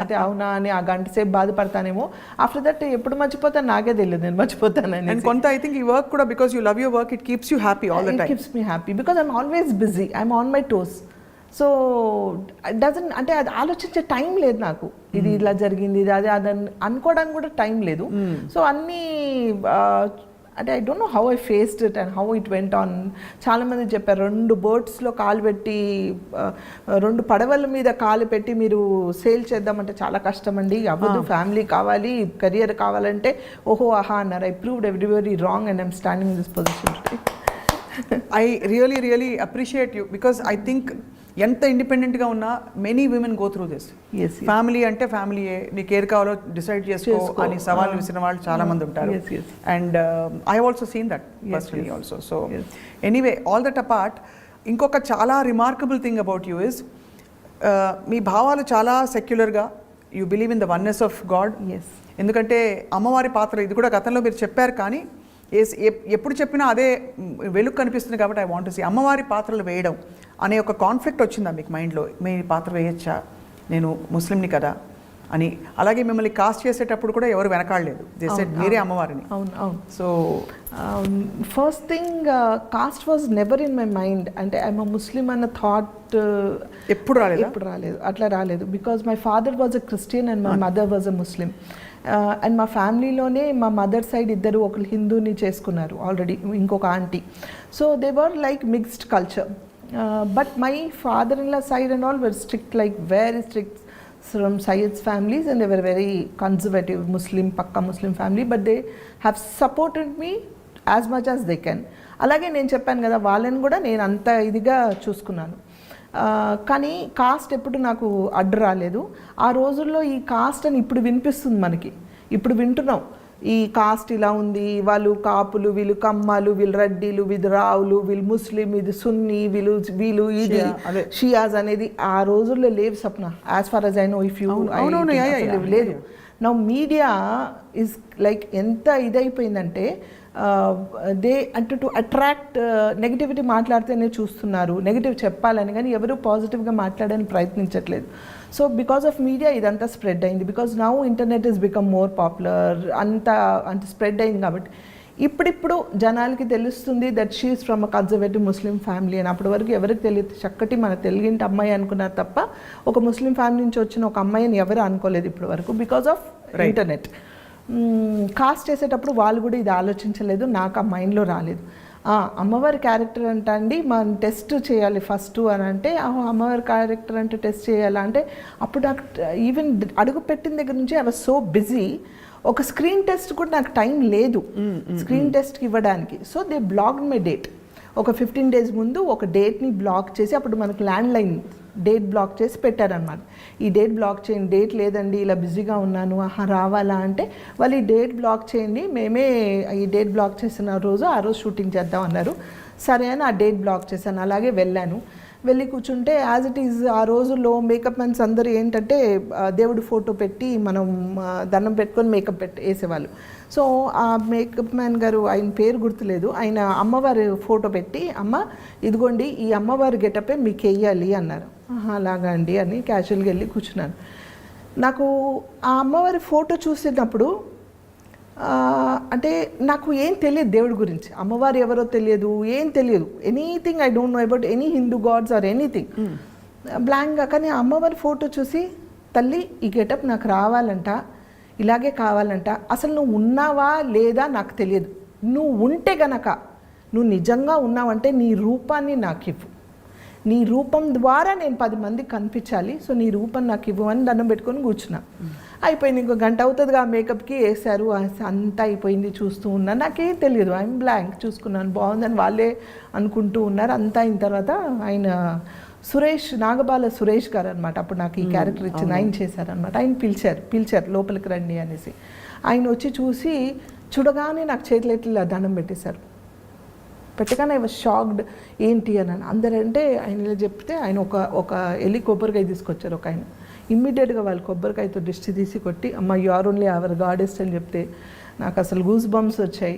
S3: అంటే అవునా అని ఆ గంట సేపు బాధపడతానేమో, ఆఫ్టర్ దట్ ఎప్పుడు మర్చిపోతాను నాకే తెలియదు, నేను మర్చిపోతానని.
S2: అండ్ కొంత ఐ థింక్ ఈ వర్క్ కూడా, because you love your work, it keeps you happy all the time.
S3: It keeps me happy because I'm always busy, I'm on my toes. So doesn't అంటే అది ఆలోచించే టైం లేదు నాకు, ఇది ఇలా జరిగింది, ఇది అదే అదని అనుకోవడానికి కూడా టైం లేదు. సో అన్నీ అంటే I don't know how I faced it and how it went on. చాలామంది చెప్పారు 2 బోట్స్లో కాలు పెట్టి 2 పడవల మీద కాలు పెట్టి మీరు సేల్ చేద్దామంటే చాలా కష్టం అండి, అవ్వదు, ఫ్యామిలీ కావాలి, కెరియర్ కావాలంటే. ఓహో ఆహా అన్నారు. I proved everybody wrong and I'm standing in this position.
S2: I really appreciate you because I think ఎంత ఇండిపెండెంట్గా ఉన్నా many women go through this. Family అంటే ఫ్యామిలీయే, నీకు ఏది కావాలో డిసైడ్ చేసుకో అని సవాళ్ళు విసిరిన వాళ్ళు చాలా మంది ఉంటారు. And I have also seen that personally also. So anyway, all that apart, ఇంకొక చాలా remarkable thing about you is, మీ భావాలు చాలా సెక్యులర్గా, you believe in the oneness of God. ఎందుకంటే అమ్మవారి పాత్ర ఇది కూడా గతంలో మీరు చెప్పారు, కానీ ఎప్పుడు చెప్పినా అదే వెలుగు కనిపిస్తుంది. కాబట్టి ఐ వాంట్ టు సీ అమ్మవారి పాత్రలు వేయడం అనే ఒక కాన్ఫ్లిక్ట్ వచ్చిందా మీకు మైండ్లో? మీ పాత్ర వేయచ్చా, నేను ముస్లింని కదా అని. అలాగే మిమ్మల్ని కాస్ట్ చేసేటప్పుడు కూడా ఎవరు వెనకాడలేదు, దే సెడ్ మీరే అమ్మవారిని.
S3: అవును అవును.
S2: So
S3: first thing, cost was never in my mind. అంటే ఐఎమ్ అ ముస్లిం అన్న థాట్ ఎప్పుడు రాలేదు, అట్లా రాలేదు. Because my father was a Christian and my mother was a Muslim. And మా ఫ్యామిలీలోనే మా మదర్ సైడ్ ఇద్దరు ఒకరు హిందూని చేసుకున్నారు ఆల్రెడీ, ఇంకొక aunty. So they were like mixed culture. But my father in law side and all were strict, like very strict from Syed's families, and they were very conservative Muslim, pakka Muslim family, but they have supported me as much as they can. అలాగే నేను చెప్పాను కదా, వాళ్ళని కూడా నేను అంత ఇదిగా చూసుకున్నాను. కానీ కాస్ట్ ఎప్పుడు నాకు అడ్డు రాలేదు. ఆ రోజుల్లో ఈ కాస్ట్ అని ఇప్పుడు వినిపిస్తుంది మనకి, ఇప్పుడు వింటున్నాం ఈ కాస్ట్ ఇలా ఉంది, వాళ్ళు కాపులు, వీళ్ళు కమ్మాలు, వీళ్ళు రెడ్డిలు, వీళ్ళు రావులు, వీళ్ళు ముస్లిం, ఇది సున్నీ, వీళ్ళు ఇది షియాజ్ అనేది ఆ రోజుల్లో లేవు Sapna. As far as I know, if you లేదు. నా మీడియా ఇస్ లైక్ ఎంత ఇదైపోయిందంటే దే అంటే టు అట్రాక్ట్ నెగిటివిటీ మాట్లాడితేనే చూస్తున్నారు, నెగిటివ్ చెప్పాలని, కానీ ఎవరు పాజిటివ్గా మాట్లాడడానికి ప్రయత్నించట్లేదు. సో బికాస్ ఆఫ్ మీడియా ఇదంతా స్ప్రెడ్ అయింది. Because now internet is become more popular, అంత స్ప్రెడ్ అయింది. కాబట్టి ఇప్పుడిప్పుడు జనాలకి తెలుస్తుంది that she is from a conservative Muslim family అని. అప్పటి వరకు ఎవరికి తెలియదు. చక్కటి మన తెలుగింటి అమ్మాయి అనుకున్నారు తప్ప ఒక ముస్లిం ఫ్యామిలీ నుంచి వచ్చిన ఒక అమ్మాయిని ఎవరు అనుకోలేదు ఇప్పటి వరకు, బికాస్ ఆఫ్ ఇంటర్నెట్. కాస్ట్ చేసేటప్పుడు వాళ్ళు కూడా ఇది ఆలోచించలేదు, నాకు ఆ మైండ్లో రాలేదు. అమ్మవారి క్యారెక్టర్ అంట అండి మనం టెస్ట్ చేయాలి ఫస్ట్ అని అంటే, అమ్మవారి క్యారెక్టర్ అంటే టెస్ట్ చేయాలా అంటే, అప్పుడు నాకు ఈవెన్ అడుగు పెట్టిన దగ్గర నుంచి ఐ వాజ్ సో బిజీ, ఒక స్క్రీన్ టెస్ట్ కూడా నాకు టైం లేదు స్క్రీన్ టెస్ట్కి ఇవ్వడానికి. So they blocked my date. ఒక 15 days ముందు ఒక డేట్ని బ్లాక్ చేసి, అప్పుడు మనకు ల్యాండ్లైన్ డేట్ బ్లాక్ చేసి పెట్టారనమాట. ఈ డేట్ బ్లాక్ చేయండి, డేట్ లేదండి ఇలా బిజీగా ఉన్నాను, రావాలా అంటే వాళ్ళు ఈ డేట్ బ్లాక్ చేయండి, మేమే ఈ డేట్ బ్లాక్ చేసిన రోజు ఆ రోజు షూటింగ్ చేద్దాం అన్నారు. సరే అని ఆ డేట్ బ్లాక్ చేశాను. అలాగే వెళ్ళాను. వెళ్ళి కూర్చుంటే యాజ్ ఇట్ ఈజ్ ఆ రోజుల్లో మేకప్ మ్యాన్స్ అందరూ ఏంటంటే దేవుడు ఫోటో పెట్టి మనం దండం పెట్టుకొని మేకప్ వేసేవాళ్ళు. సో ఆ మేకప్ మ్యాన్ గారు, ఆయన పేరు గుర్తులేదు, ఆయన అమ్మవారి ఫోటో పెట్టి, అమ్మ ఇదిగోండి ఈ అమ్మవారి గెటపే మీకు వేయాలి అన్నారు. అలాగా అండి అని క్యాజువల్గా వెళ్ళి కూర్చున్నాను. నాకు ఆ అమ్మవారి ఫోటో చూసినప్పుడు అంటే నాకు ఏం తెలియదు దేవుడి గురించి, అమ్మవారు ఎవరో తెలియదు, ఏం తెలియదు, anything I don't know about any Hindu gods or anything, బ్లాంక్గా. కానీ ఆ అమ్మవారి ఫోటో చూసి, తల్లి ఈ గెటప్ నాకు రావాలంట, ఇలాగే కావాలంట, అసలు నువ్వు ఉన్నావా లేదా నాకు తెలియదు, నువ్వు ఉంటే గనక, నువ్వు నిజంగా ఉన్నావంటే నీ రూపాన్ని నాకు ఇవ్వు, నీ రూపం ద్వారా నేను 10 మందికి కనిపించాలి, సో నీ రూపం నాకు ఇవ్వు అని దండం పెట్టుకొని కూర్చున్నా. అయిపోయింది, ఇంకో గంట అవుతుందిగా మేకప్కి వేశారు, అంతా అయిపోయింది. చూస్తూ ఉన్నాను, నాకేం తెలియదు, ఐఎమ్ బ్లాంక్, చూసుకున్నాను బాగుందని వాళ్ళే అనుకుంటూ ఉన్నారు. అంతా అయిన తర్వాత ఆయన సురేష్, నాగబాల సురేష్ గారు అనమాట, అప్పుడు నాకు ఈ క్యారెక్టర్ ఇచ్చింది, ఆయన చేశారనమాట. ఆయన పిలిచారు లోపలికి రండి అనేసి. ఆయన వచ్చి చూసి చూడగానే నాకు చేతులు ఎట్లా దండం పెట్టేశారు. పెట్టగానే ఐ వాజ్ షాక్డ్, ఏంటి అని. అందరంటే ఆయన ఇలా చెప్తే ఆయన ఒక ఎల్లి కొబ్బరికాయ తీసుకొచ్చారు ఒక ఆయన. ఇమ్మీడియట్గా వాళ్ళు కొబ్బరికాయతో దిష్టి తీసి కొట్టి, అమ్మ యు ఆర్ ఓన్లీ అవర్ గాడెస్ట్ అని చెప్తే నాకు అసలు గూస్ బంప్స్ వచ్చాయి.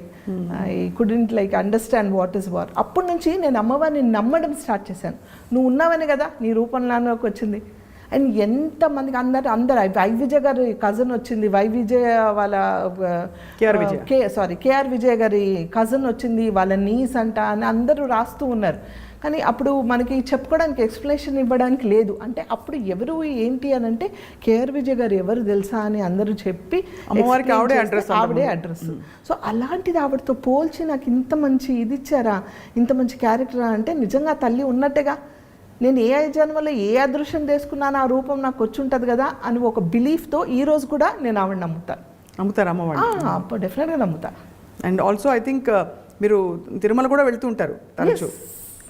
S3: I couldn't like understand what is war. అప్పటి నుంచి నేను అమ్మవారిని నమ్మడం స్టార్ట్ చేశాను. నువ్వు ఉన్నావని కదా నీ రూపంలోకి వచ్చింది. అండ్ ఎంతమందికి అందరు వైవిజయ్ గారి కజిన్ వచ్చింది, వైవిజయ్ వాళ్ళ కేఆర్ విజయ్ గారి కజిన్ వచ్చింది, వాళ్ళ నీస్ అంట అని అందరూ రాస్తూ ఉన్నారు. కానీ అప్పుడు మనకి చెప్పుకోవడానికి ఎక్స్ప్లెనేషన్ ఇవ్వడానికి లేదు. అంటే అప్పుడు ఎవరు ఏంటి అని అంటే కేఆర్ విజయ్ గారు ఎవరు తెలుసా అని అందరూ చెప్పి ఆవిడే అడ్రస్. సో అలాంటిది ఆవిడతో పోల్చి నాకు ఇంత మంచి ఇది ఇచ్చారా, ఇంత మంచి క్యారెక్టరా అంటే నిజంగా తల్లి ఉన్నట్టుగా, నేను ఏ జన్మలో ఏ అదృశ్యం చేసుకున్నాను ఆ రూపం నాకు వచ్చి ఉంటుంది కదా అని ఒక బిలీఫ్తో ఈరోజు కూడా నేను ఆవిడ నమ్ముతారు అమ్మవాడు డెఫినెట్గా నమ్ముతా.
S2: అండ్ ఆల్సో ఐ థింక్ మీరు తిరుమల కూడా వెళ్తూ ఉంటారు తరచు,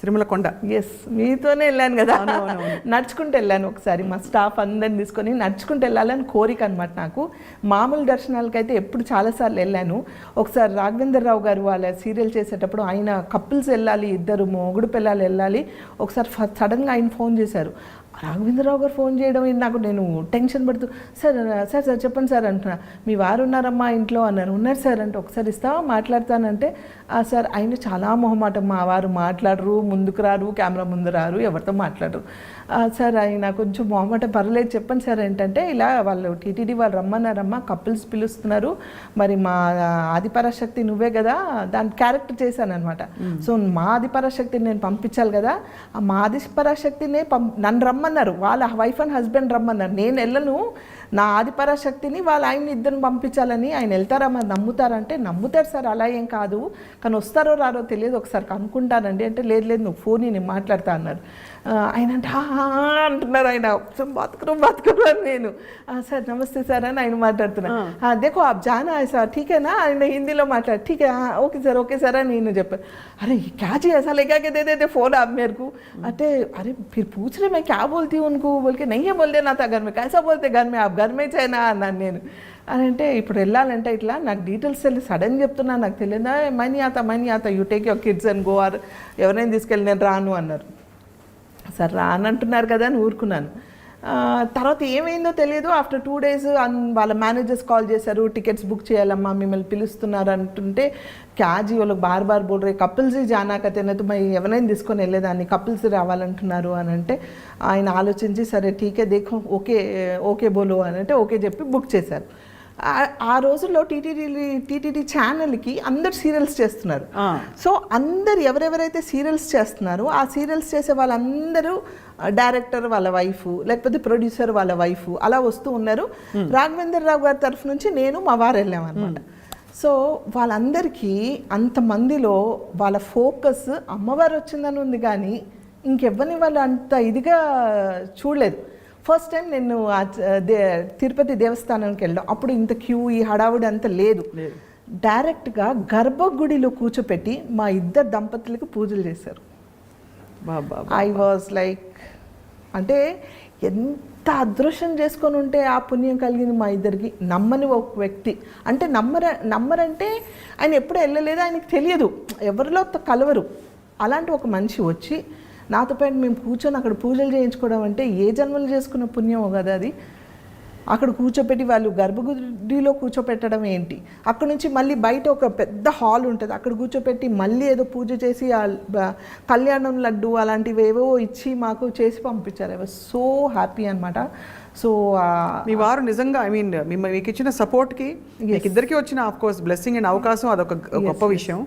S2: తిరుమల కొండ.
S3: ఎస్, మీతోనే వెళ్ళాను కదా, నడుచుకుంటూ వెళ్ళాను. ఒకసారి మా స్టాఫ్ అందరిని తీసుకొని నడుచుకుంటూ వెళ్ళాలని కోరిక అనమాట నాకు. మామూలు దర్శనాలకైతే ఎప్పుడు చాలాసార్లు వెళ్ళాను. ఒకసారి రాఘవేంద్ర రావు గారు వాళ్ళ సీరియల్ చేసేటప్పుడు ఆయన కపుల్స్ వెళ్ళాలి, ఇద్దరు మొగుడు పిల్లలు వెళ్ళాలి. ఒకసారి సడన్గా ఆయన ఫోన్ చేశారు. రాఘవేంద్రరావు గారు ఫోన్ చేయడం నాకు, నేను టెన్షన్ పడుతూ సార్ సార్ సార్ చెప్పండి సార్ అంటున్నా. మీ వారు ఉన్నారమ్మా ఇంట్లో అన్నారు. ఉన్నారు సార్ అంటే ఒకసారి ఇస్తావా మాట్లాడతానంటే, సార్ ఆయన చాలా మొహమాటం, మా వారు మాట్లాడరు, ముందుకు రారు, కెమెరా ముందు రారు, ఎవరితో మాట్లాడరు సార్, ఆయన కొంచెం మొహమాట, పర్లేదు చెప్పండి సార్ ఏంటంటే, ఇలా వాళ్ళు టీటీడీ వాళ్ళు రమ్మన్నారమ్మా, కపుల్స్ పిలుస్తున్నారు, మరి మా ఆదిపరాశక్తి నువ్వే కదా, దాని క్యారెక్టర్ చేశాను అనమాట. సో మా ఆదిపరాశక్తిని నేను పంపించాలి కదా, మా ఆదిపరాశక్తినే నన్ను రమ్మన్నారు, వాళ్ళ వైఫ్ అండ్ హస్బెండ్ రమ్మన్నారు, నేను వెళ్ళను, నా ఆదిపరాశక్తిని వాళ్ళ ఆయన్ని ఇద్దరిని పంపించాలని ఆయన వెళ్తారా మరి నమ్ముతారంటే నమ్ముతారు సార్, అలా ఏం కాదు, కానీ వస్తారో రారో తెలియదు, ఒకసారి కనుక్కుంటానండి అంటే లేదు లేదు నువ్వు ఫోన్ నేను మాట్లాడతా అన్నారు. ఆయన అంటే అంటున్నారు, ఆయన బతుకురు అని నేను సార్ నమస్తే సార్ అని ఆయన మాట్లాడుతున్నా. దేఖో आप जाना है సార్ ठीक है ना, ఆయన హిందీలో మాట్లాడు ठीक है ఓకే సార్ అని నేను చెప్పాను. అరే क्या जी ऐसा लगा के दे देते फोन आप मेरे को, అంటే अरे फिर पूछ रहे मैं क्या बोलती हूँ उनको, बोल के नहीं है बोल देना था घर में, कैसा बोलते घर में आप घर में చేయనా అన్నాను నేను. అని అంటే ఇప్పుడు వెళ్ళాలంటే ఇట్లా నాకు డీటెయిల్స్ వెళ్ళి సడన్ చెప్తున్నా, నాకు తెలియదా మనీ ఆత you take your kids and go, or ఎవరైనా తీసుకెళ్ళి నేను రాను అన్నారు. సరే రానంటున్నారు కదా అని ఊరుకున్నాను. తర్వాత ఏమైందో తెలియదు. ఆఫ్టర్ 2 days వాళ్ళ మేనేజర్స్ కాల్ చేశారు, టికెట్స్ బుక్ చేయాలమ్మా మిమ్మల్ని పిలుస్తున్నారు అంటుంటే క్యాజీ వాళ్ళకి బార్ బోల్ రే కపుల్స్ జానా కతేనైతే మరి ఎవరైనా తీసుకొని వెళ్ళేదాన్ని, కపుల్స్ రావాలంటున్నారు అని అంటే ఆయన ఆలోచించి సరే ఠీకే దేఖో ఓకే బోలో అని అంటే ఓకే చెప్పి బుక్ చేశారు. ఆ రోజుల్లో టీటీడీ ఛానల్కి అందరు సీరియల్స్ చేస్తున్నారు. సో అందరు ఎవరెవరైతే సీరియల్స్ చేస్తున్నారో ఆ సీరియల్స్ చేసే వాళ్ళందరూ డైరెక్టర్ వాళ్ళ వైఫ్ లేకపోతే ప్రొడ్యూసర్ వాళ్ళ వైఫ్ అలా వస్తూ ఉన్నారు. రాఘవేంద్ర రావు గారి తరఫు నుంచి నేను మా వారు వెళ్ళామన్నమాట. సో వాళ్ళందరికీ అంతమందిలో వాళ్ళ ఫోకస్ అమ్మవారు వచ్చిందని ఉంది కానీ ఇంకెవ్వరిని వాళ్ళు అంత ఇదిగా చూడలేదు. ఫస్ట్ టైం నేను తిరుపతి దేవస్థానానికి వెళ్ళాం, అప్పుడు ఇంత క్యూ ఈ హడావుడి అంత లేదు. డైరెక్ట్గా గర్భగుడిలో కూర్చోపెట్టి మా ఇద్దరు దంపతులకు పూజలు చేశారు. ఐ వాజ్ లైక్ అంటే ఎంత అదృష్టం చేసుకొని ఉంటే ఆ పుణ్యం కలిగింది మా ఇద్దరికి. నమ్మని ఒక వ్యక్తి అంటే నమ్మరంటే ఆయన ఎప్పుడు వెళ్ళలేదు, ఆయనకి తెలియదు, ఎవరిలో కలవరు. అలాంటి ఒక మనిషి వచ్చి నాతో పాటు మేము కూర్చొని అక్కడ పూజలు చేయించుకోవడం అంటే ఏ జన్మలు చేసుకున్న పుణ్యం కదా అది. అక్కడ కూర్చోపెట్టి వాళ్ళు గర్భగుడిలో కూర్చోపెట్టడం ఏంటి, అక్కడ నుంచి మళ్ళీ బయట ఒక పెద్ద హాల్ ఉంటుంది, అక్కడ కూర్చోపెట్టి మళ్ళీ ఏదో పూజ చేసి కళ్యాణం లడ్డు అలాంటివి ఏవో ఇచ్చి మాకు చేసి పంపించారు. ఐ వాజ్ సో హ్యాపీ అనమాట. సో
S2: మీ వారు నిజంగా ఐ మీన్ మీకు ఇచ్చిన సపోర్ట్కి మీకు ఇద్దరికి వచ్చిన ఆఫ్ కోర్స్ బ్లెస్సింగ్ అండ్ అవకాశం అదొక గొప్ప విషయం.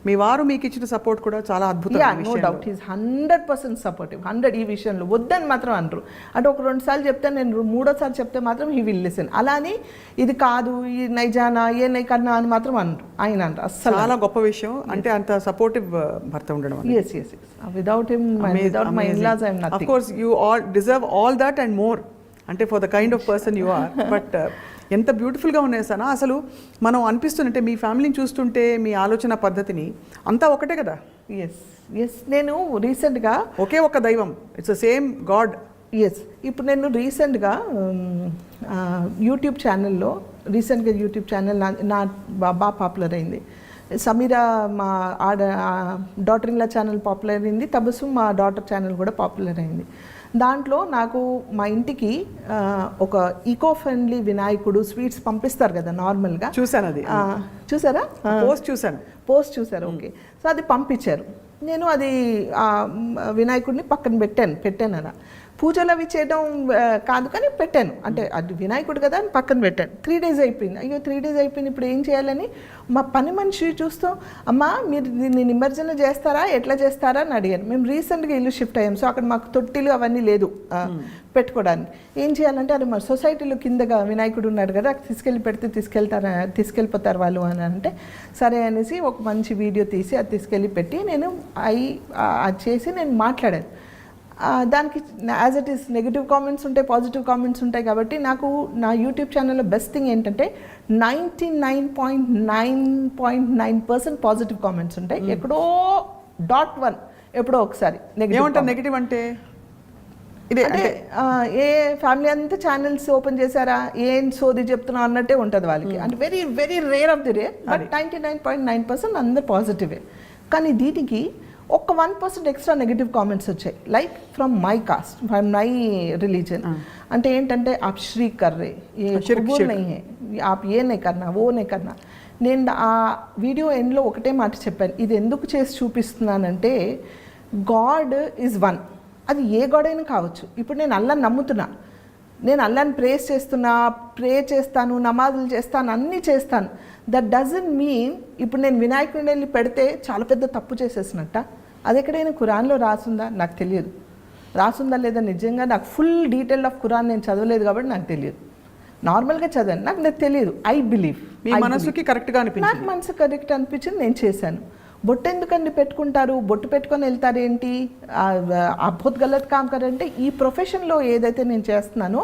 S2: మీ వారు మీకు ఇచ్చిన సపోర్ట్ కూడా చాలా అద్భుతం.
S3: No doubt is 100% supportive. 100 ఈ విషయంలో వద్దని మాత్రం అనరు. అంటే ఒక 2 సార్లు చెప్తే నేను 3వ సారి చెప్తే మాత్రం హీ విల్ లిసన్. అలాని ఇది కాదు ఈ నైజానా ఏ నై కన్నా అని మాత్రం అనరు, ఆయన అనరు అస్సలు.
S2: చాలా గొప్ప విషయం అంటే అంత సపోర్టివ్ భర్త ఉండడం.
S3: yes without him without my in-laws I am nothing.
S2: Of course you all deserve all that and more అంటే for the kind of person you are. But ఎంత బ్యూటిఫుల్గా ఉన్నాయి సనా, అసలు మనం అనిపిస్తుంటే మీ ఫ్యామిలీని చూస్తుంటే మీ ఆలోచన పద్ధతిని అంతా ఒకటే కదా.
S3: ఎస్ నేను రీసెంట్గా
S2: ఒకే ఒక దైవం, ఇట్స్ ద సేమ్ గాడ్.
S3: ఇప్పుడు నేను రీసెంట్గా యూట్యూబ్ ఛానల్లో యూట్యూబ్ ఛానల్ నా బాగా పాపులర్ అయింది. సమీరా మా daughter in law channel popular అయింది, తబస్సు మా డాటర్ ఛానల్ కూడా పాపులర్ అయింది. దాంట్లో నాకు మా ఇంటికి ఒక ఈకో ఫ్రెండ్లీ వినాయకుడు స్వీట్స్ పంపిస్తారు కదా నార్మల్గా.
S2: చూసాను, అది
S3: చూసారా? పోస్ట్ చూసారు. ఓకే. సో అది పంపించారు. నేను అది వినాయకుడిని పక్కన పెట్టాను అలా. పూజలు అవి చేయడం కాదు కానీ పెట్టాను, అంటే అది వినాయకుడు కదా అని పక్కన పెట్టాను. 3 days అయిపోయింది. అయ్యో 3 days అయిపోయింది, ఇప్పుడు ఏం చేయాలని మా పని మనిషి చూస్తూ అమ్మా మీరు దీన్ని నిమజ్జన చేస్తారా ఎట్లా చేస్తారా అని అడిగాను. మేము రీసెంట్గా ఇల్లు షిఫ్ట్ అయ్యాం, సో అక్కడ మాకు తొట్టిలు అవన్నీ లేదు పెట్టుకోవడానికి. ఏం చేయాలంటే అది మా సొసైటీలో కిందగా వినాయకుడు ఉన్నాడు కదా, తీసుకెళ్ళి పెడితే తీసుకెళ్ళిపోతారు వాళ్ళు అని అంటే సరే అనేసి ఒక మంచి వీడియో తీసి అది తీసుకెళ్ళి పెట్టి నేను అది చేసి నేను మాట్లాడాను. దానికి as it is negative comments ఉంటాయి, పాజిటివ్ కామెంట్స్ ఉంటాయి. కాబట్టి నాకు నా యూట్యూబ్ ఛానల్లో బెస్ట్ థింగ్ ఏంటంటే 99.9% పాజిటివ్ కామెంట్స్ ఉంటాయి. ఎక్కడో 0.1 ఎప్పుడో ఒకసారి
S2: నెగిటివ్ అంటే
S3: అంటే ఏ ఫ్యామిలీ అంతా ఛానల్స్ ఓపెన్ చేశారా ఏం సోది చెప్తున్నా అన్నట్టే ఉంటుంది వాళ్ళకి. అంటే very very rare of the rare. But 99.9% అందరు పాజిటివే. కానీ దీనికి ఒక 1% ఎక్స్ట్రా నెగిటివ్ కామెంట్స్ వచ్చాయి. Like from my cast, from my religion. అంటే ఏంటంటే आप श्री कर रहे, ये कबूल नहीं है, आप ये नहीं करना वो नहीं करना. నేను ఆ వీడియో ఎండ్లో ఒకటే మాట చెప్పాను, ఇది ఎందుకు చేసి చూపిస్తున్నానంటే గాడ్ ఈజ్ వన్. అది ఏ గాడ్ అయినా కావచ్చు. ఇప్పుడు నేను అల్లాని నమ్ముతున్నా, నేను అల్లాని ప్రే చేస్తాను, నమాజులు చేస్తాను, అన్నీ చేస్తాను. దట్ డజంట్ మీన్ ఇప్పుడు నేను వినాయకుడిని వెళ్ళి పెడితే చాలా పెద్ద తప్పు చేసేసినట్ట. అది ఎక్కడైనా ఖురాన్లో రాసుందా నాకు తెలియదు. రాసుందా లేదా నిజంగా నాకు ఫుల్ డీటెయిల్ ఆఫ్ ఖురాన్ నేను చదవలేదు కాబట్టి నాకు తెలియదు. నార్మల్గా చదివాను, నాకు తెలియదు. ఐ బిలీవ్
S2: మీ మనసుకి కరెక్ట్గా
S3: నాకు
S2: అనిపించింది.
S3: మనసు కరెక్ట్ అనిపించింది, నేను చేశాను. బొట్టు ఎందుకండి పెట్టుకుంటారు, బొట్టు పెట్టుకొని వెళ్తారు ఏంటి, అద్భుత్ గలత్ కామ్ కరంటే ఈ ప్రొఫెషన్లో ఏదైతే నేను చేస్తున్నానో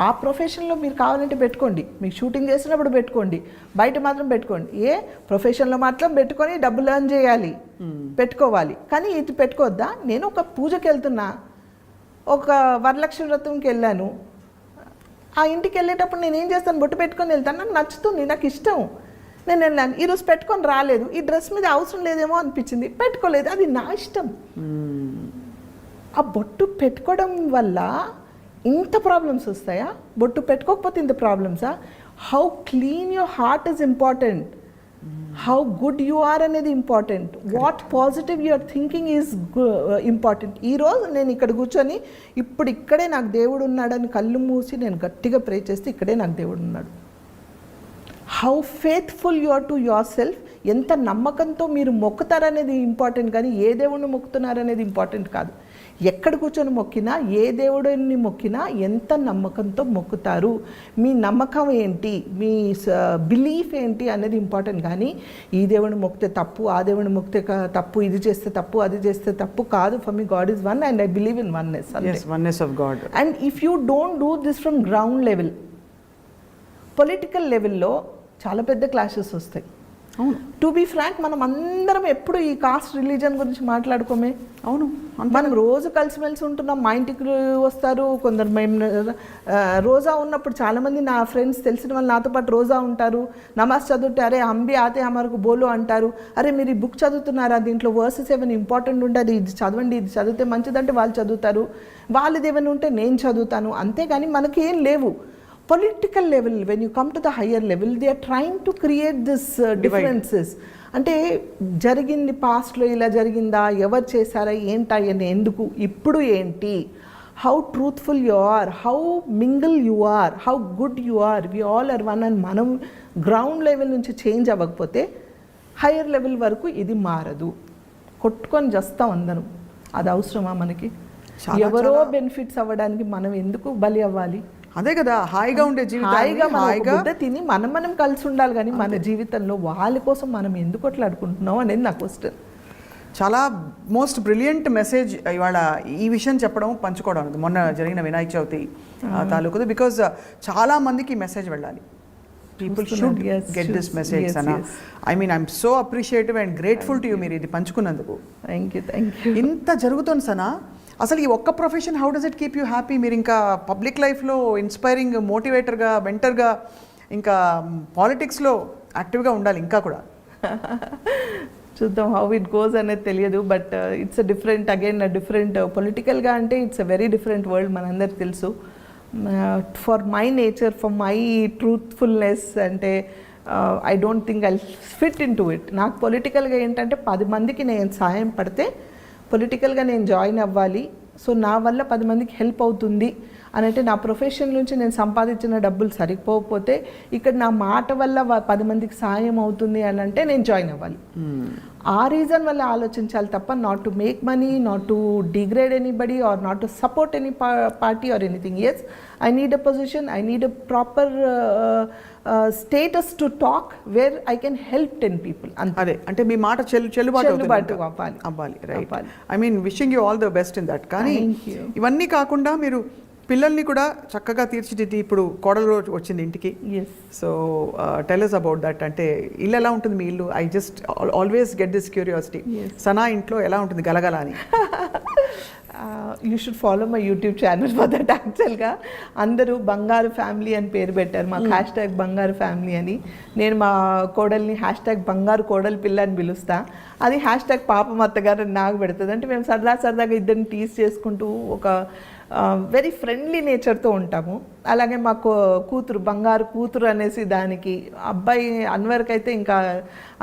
S3: ఆ ప్రొఫెషన్లో మీరు కావాలంటే పెట్టుకోండి, మీకు షూటింగ్ చేసినప్పుడు పెట్టుకోండి, బయట మాత్రం పెట్టుకోండి. ఏ ప్రొఫెషన్లో మాత్రం పెట్టుకొని డబ్బులు ఎర్న్ చేయాలి, పెట్టుకోవాలి. కానీ ఇది పెట్టుకోవద్దా? నేను ఒక పూజకి వెళ్తున్నా, ఒక వరలక్ష్మి వ్రతంకి వెళ్ళాను, ఆ ఇంటికి వెళ్ళేటప్పుడు నేను ఏం చేస్తాను, బొట్టు పెట్టుకొని వెళ్తాను, నాకు నచ్చుతుంది, నాకు ఇష్టం, నేను వెళ్ళాను. ఈరోజు పెట్టుకొని రాలేదు, ఈ డ్రెస్ మీద అవసరం లేదేమో అనిపించింది, పెట్టుకోలేదు, అది నా ఇష్టం. ఆ బొట్టు పెట్టుకోవడం వల్ల ఇంత ప్రాబ్లమ్స్ వస్తాయా? బొట్టు పెట్టుకోకపోతే ఇంత ప్రాబ్లమ్సా? How clean your heart is important, how good you are అనేది important, what positive your thinking is important. ఈరోజు నేను ఇక్కడ కూర్చొని ఇప్పుడు ఇక్కడే నాకు దేవుడు ఉన్నాడని కళ్ళు మూసి నేను గట్టిగా ప్రే చేస్తే ఇక్కడే నాకు దేవుడు ఉన్నాడు. How faithful you are to your self, ఎంత నమ్మకంతో మీరు మొక్కుతారనేది ఇంపార్టెంట్, కానీ ఏ దేవుడిని మొక్కుతున్నారనేది ఇంపార్టెంట్ కాదు. ఎక్కడ కూర్చొని మొక్కినా, ఏ దేవుడిని మొక్కినా ఎంత నమ్మకంతో మొక్కుతారు, మీ నమ్మకం ఏంటి, మీ బిలీఫ్ ఏంటి అనేది ఇంపార్టెంట్. కానీ ఈ దేవుడిని మొక్కితే తప్పు, ఆ దేవుడిని మొక్కితే తప్పు, ఇది చేస్తే తప్పు, అది చేస్తే తప్పు కాదు. For me God is one and I believe in oneness.
S2: Oneness of God.
S3: And if you don't do this from ground level, political లెవెల్లో చాలా పెద్ద క్లాషెస్ వస్తాయి.
S2: అవును,
S3: టు బీ ఫ్రాంక్, మనం అందరం ఎప్పుడు ఈ కాస్ట్ రిలీజన్ గురించి మాట్లాడుకోమే.
S2: అవును,
S3: మనం రోజు కలిసిమెలిసి ఉంటున్నాం, మా ఇంటికి వస్తారు కొందరు. మేము రోజా ఉన్నప్పుడు చాలామంది నా ఫ్రెండ్స్ తెలిసిన వాళ్ళు నాతో పాటు రోజా ఉంటారు. నమాజ్ చదువుతే అరే అంబి ఆతే హమారకు బోలో అంటారు. అరే మీరు ఈ బుక్ చదువుతున్నారా, దీంట్లో వర్సెస్ ఏమైనా ఇంపార్టెంట్ ఉంటుంది, ఇది చదవండి, ఇది చదివితే మంచిదంటే వాళ్ళు చదువుతారు, వాళ్ళది ఏమైనా ఉంటే నేను చదువుతాను. అంతేగాని మనకి ఏం లేవు. Political level, when you come to the higher level, they are trying to create this differences. అంటే జరిగింది పాస్ట్లో ఇలా జరిగిందా, ఎవరు చేశారా, ఏంటా, ఎందుకు, ఇప్పుడు ఏంటి, how truthful you are, how mingle you are, how good you are, we all are one. And మనం గ్రౌండ్ లెవెల్ నుంచి చేంజ్ అవ్వకపోతే హయ్యర్ లెవెల్ వరకు ఇది మారదు. కొట్టుకొని చేస్తాం అందరం, అది అవసరమా మనకి? ఎవరో బెనిఫిట్స్ అవ్వడానికి మనం ఎందుకు బలి అవ్వాలి?
S2: అదే కదా హాయిగా ఉండే జీవితం,
S3: హాయిగా తిని మనం కలిసి ఉండాలి. కానీ మన జీవితంలో వాళ్ళ కోసం మనం ఎందుకు అట్లాడుకుంటున్నాం అనేది నా క్వశ్చన్.
S2: చాలా మోస్ట్ బ్రిలియంట్ మెసేజ్ ఇవాళ ఈ విషయం చెప్పడం, పంచుకోవడం. మొన్న జరిగిన వినాయక చవితి తాలూకుది. బికాజ్ చాలా మందికి ఈ మెసేజ్ వెళ్ళాలి. People should get this message. Sana, I mean I'm so appreciative and grateful to you మీరు ఇది పంచుకున్నందుకు.
S3: Thank you.
S2: ఇంత జరుగుతుంది సనా, అసలు ఈ ఒక్క profession how does it keep you happy? మీరు ఇంకా పబ్లిక్ లైఫ్లో ఇన్స్పైరింగ్ మోటివేటర్గా, మెంటర్గా, ఇంకా పాలిటిక్స్లో యాక్టివ్గా ఉండాలి ఇంకా కూడా.
S3: చూద్దాం హౌ ఇట్ గోస్ అనేది తెలియదు. But it's different, again different పొలిటికల్గా అంటే it's a very different world, మనందరికి తెలుసు. For my nature, for my truthfulness అంటే I don't think I fit into it. నాకు పొలిటికల్గా ఏంటంటే 10 మందికి నేను సాయం పడితే పొలిటికల్గా నేను జాయిన్ అవ్వాలి. సో నా వల్ల 10 మందికి హెల్ప్ అవుతుంది అని అంటే, నా ప్రొఫెషన్ నుంచి నేను సంపాదించిన డబ్బులు సరిపోకపోతే ఇక్కడ నా మాట వల్ల 10 మందికి సాయం అవుతుంది అని అంటే నేను జాయిన్ అవ్వాలి. ఆ రీజన్ వల్ల ఆలోచించాలి తప్ప not to make money, not to degrade anybody or not to support any party or anything. Yes, I need a position, I need a proper status to talk where I can help 10 people.
S2: అదే అంటే మీ మాట చెల్లుబాటు
S3: అవ్వాలి.
S2: Right. I mean wishing you all the best in that. కానీ ఇవన్నీ కాకుండా మీరు పిల్లల్ని కూడా చక్కగా తీర్చిదిద్ది ఇప్పుడు కోడలు రోజు వచ్చింది ఇంటికి. So tell us about that. అంటే ఇల్లు ఎలా ఉంటుంది మీ ఇల్లు? I just always get this curiosity. Sana ఇంట్లో ఎలా ఉంటుంది గలగల అని?
S3: You should follow my YouTube channel for that. యాక్చువల్గా అందరూ బంగారు ఫ్యామిలీ అని పేరు పెట్టారు మాకు, హ్యాష్ట్యాగ్ బంగారు ఫ్యామిలీ అని. నేను మా కోడల్ని హ్యాష్ట్యాగ్ బంగారు కోడలి పిల్ల అని పిలుస్తా. అది హ్యాష్ట్యాగ్ పాపం అత్తగారు అని నాకు పెడుతుంది. అంటే మేము సరదాగా ఇద్దరిని టీజ్ చేసుకుంటూ ఒక వెరీ ఫ్రెండ్లీ నేచర్తో ఉంటాము. అలాగే మాకు కూతురు, బంగారు కూతురు అనేసి దానికి. అబ్బాయి అన్వర్కి అయితే ఇంకా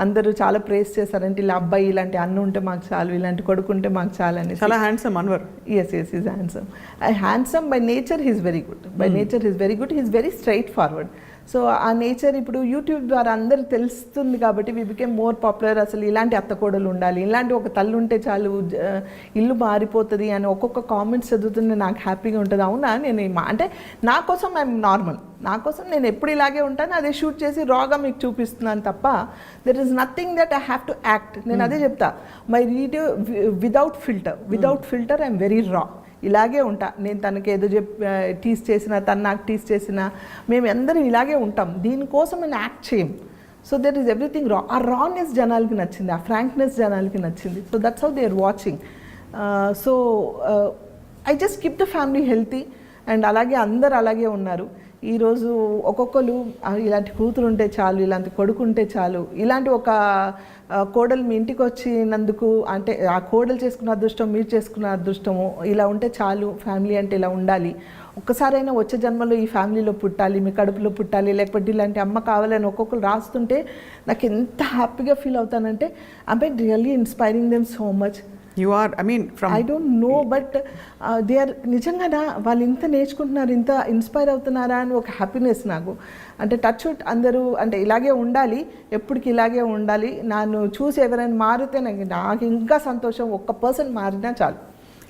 S3: అందరూ చాలా ప్రేస్ చేశారంటే, ఇలా అబ్బాయి ఇలాంటి అన్న ఉంటే మాకు చాలు, ఇలాంటి కొడుకు ఉంటే మాకు చాలు అనేసి.
S2: చాలా handsome Anwar.
S3: Yes, he's handsome. Handsome by nature, he's very good. By nature, he's very good. He's very straightforward. So ఆ నేచర్ ఇప్పుడు యూట్యూబ్ ద్వారా అందరికి తెలుస్తుంది కాబట్టి వి బికేమ్ మోర్ పాపులర్. అసలు ఇలాంటి అత్తకోడలు ఉండాలి, ఇలాంటి ఒక తల్లి ఉంటే చాలు, ఇల్లు మారిపోతుంది అని ఒక్కొక్క కామెంట్స్ చదువుతుంటే నాకు హ్యాపీగా ఉంటుంది. అవునా, నేను అంటే నా కోసం ఐఎమ్ నార్మల్, నా కోసం నేను ఎప్పుడు ఇలాగే ఉంటాను, అదే షూట్ చేసి రాగా మీకు చూపిస్తున్నాను తప్ప there is nothing that I have to act. నేను అదే చెప్తా, my video without filter I'm very రా. ఇలాగే ఉంటా నేను. తనకి ఏదో టీస్ చేసినా, తను నాకు టీస్ చేసినా, మేము అందరం ఇలాగే ఉంటాం. దీనికోసం నేను యాక్ట్ చేయం. సో దెర్ ఈస్ ఎవ్రీథింగ్ రా. ఆ రానెస్ జనాలకి నచ్చింది, ఆ ఫ్రాంక్నెస్ జనాలకి నచ్చింది. So that's how they are watching. So I just keep the family healthy and అలాగే అందరు అలాగే ఉన్నారు. ఈరోజు ఒక్కొక్కరు ఇలాంటి కూతురు ఉంటే చాలు, ఇలాంటి కొడుకు ఉంటే చాలు, ఇలాంటి ఒక కోడలు మీ ఇంటికి వచ్చినందుకు, అంటే ఆ కోడలు చేసుకున్న అదృష్టం, మీరు చేసుకున్న అదృష్టము, ఇలా ఉంటే చాలు, ఫ్యామిలీ అంటే ఇలా ఉండాలి, ఒక్కసారైనా వచ్చే జన్మలో ఈ ఫ్యామిలీలో పుట్టాలి, మీ కడుపులో పుట్టాలి, లేకపోతే ఇలాంటి అమ్మ కావాలని ఒక్కొక్కరు రాస్తుంటే నాకు ఎంత హ్యాపీగా ఫీల్ అవుతానంటే I really inspiring them so much.
S2: You are, I mean from
S3: I don't know, but they are నిజంగా వాళ్ళు ఇంత నేర్చుకుంటున్నారు, ఇంత ఇన్స్పైర్ అవుతున్నారా అని ఒక హ్యాపీనెస్ నాకు. అంటే టచ్ వుడ్ అందరూ అంటే ఇలాగే ఉండాలి, ఎప్పటికి ఇలాగే ఉండాలి. నన్ను చూసి ఎవరైనా మారితే నాకు ఇంకా సంతోషం. ఒక్క పర్సన్ మారినా చాలు.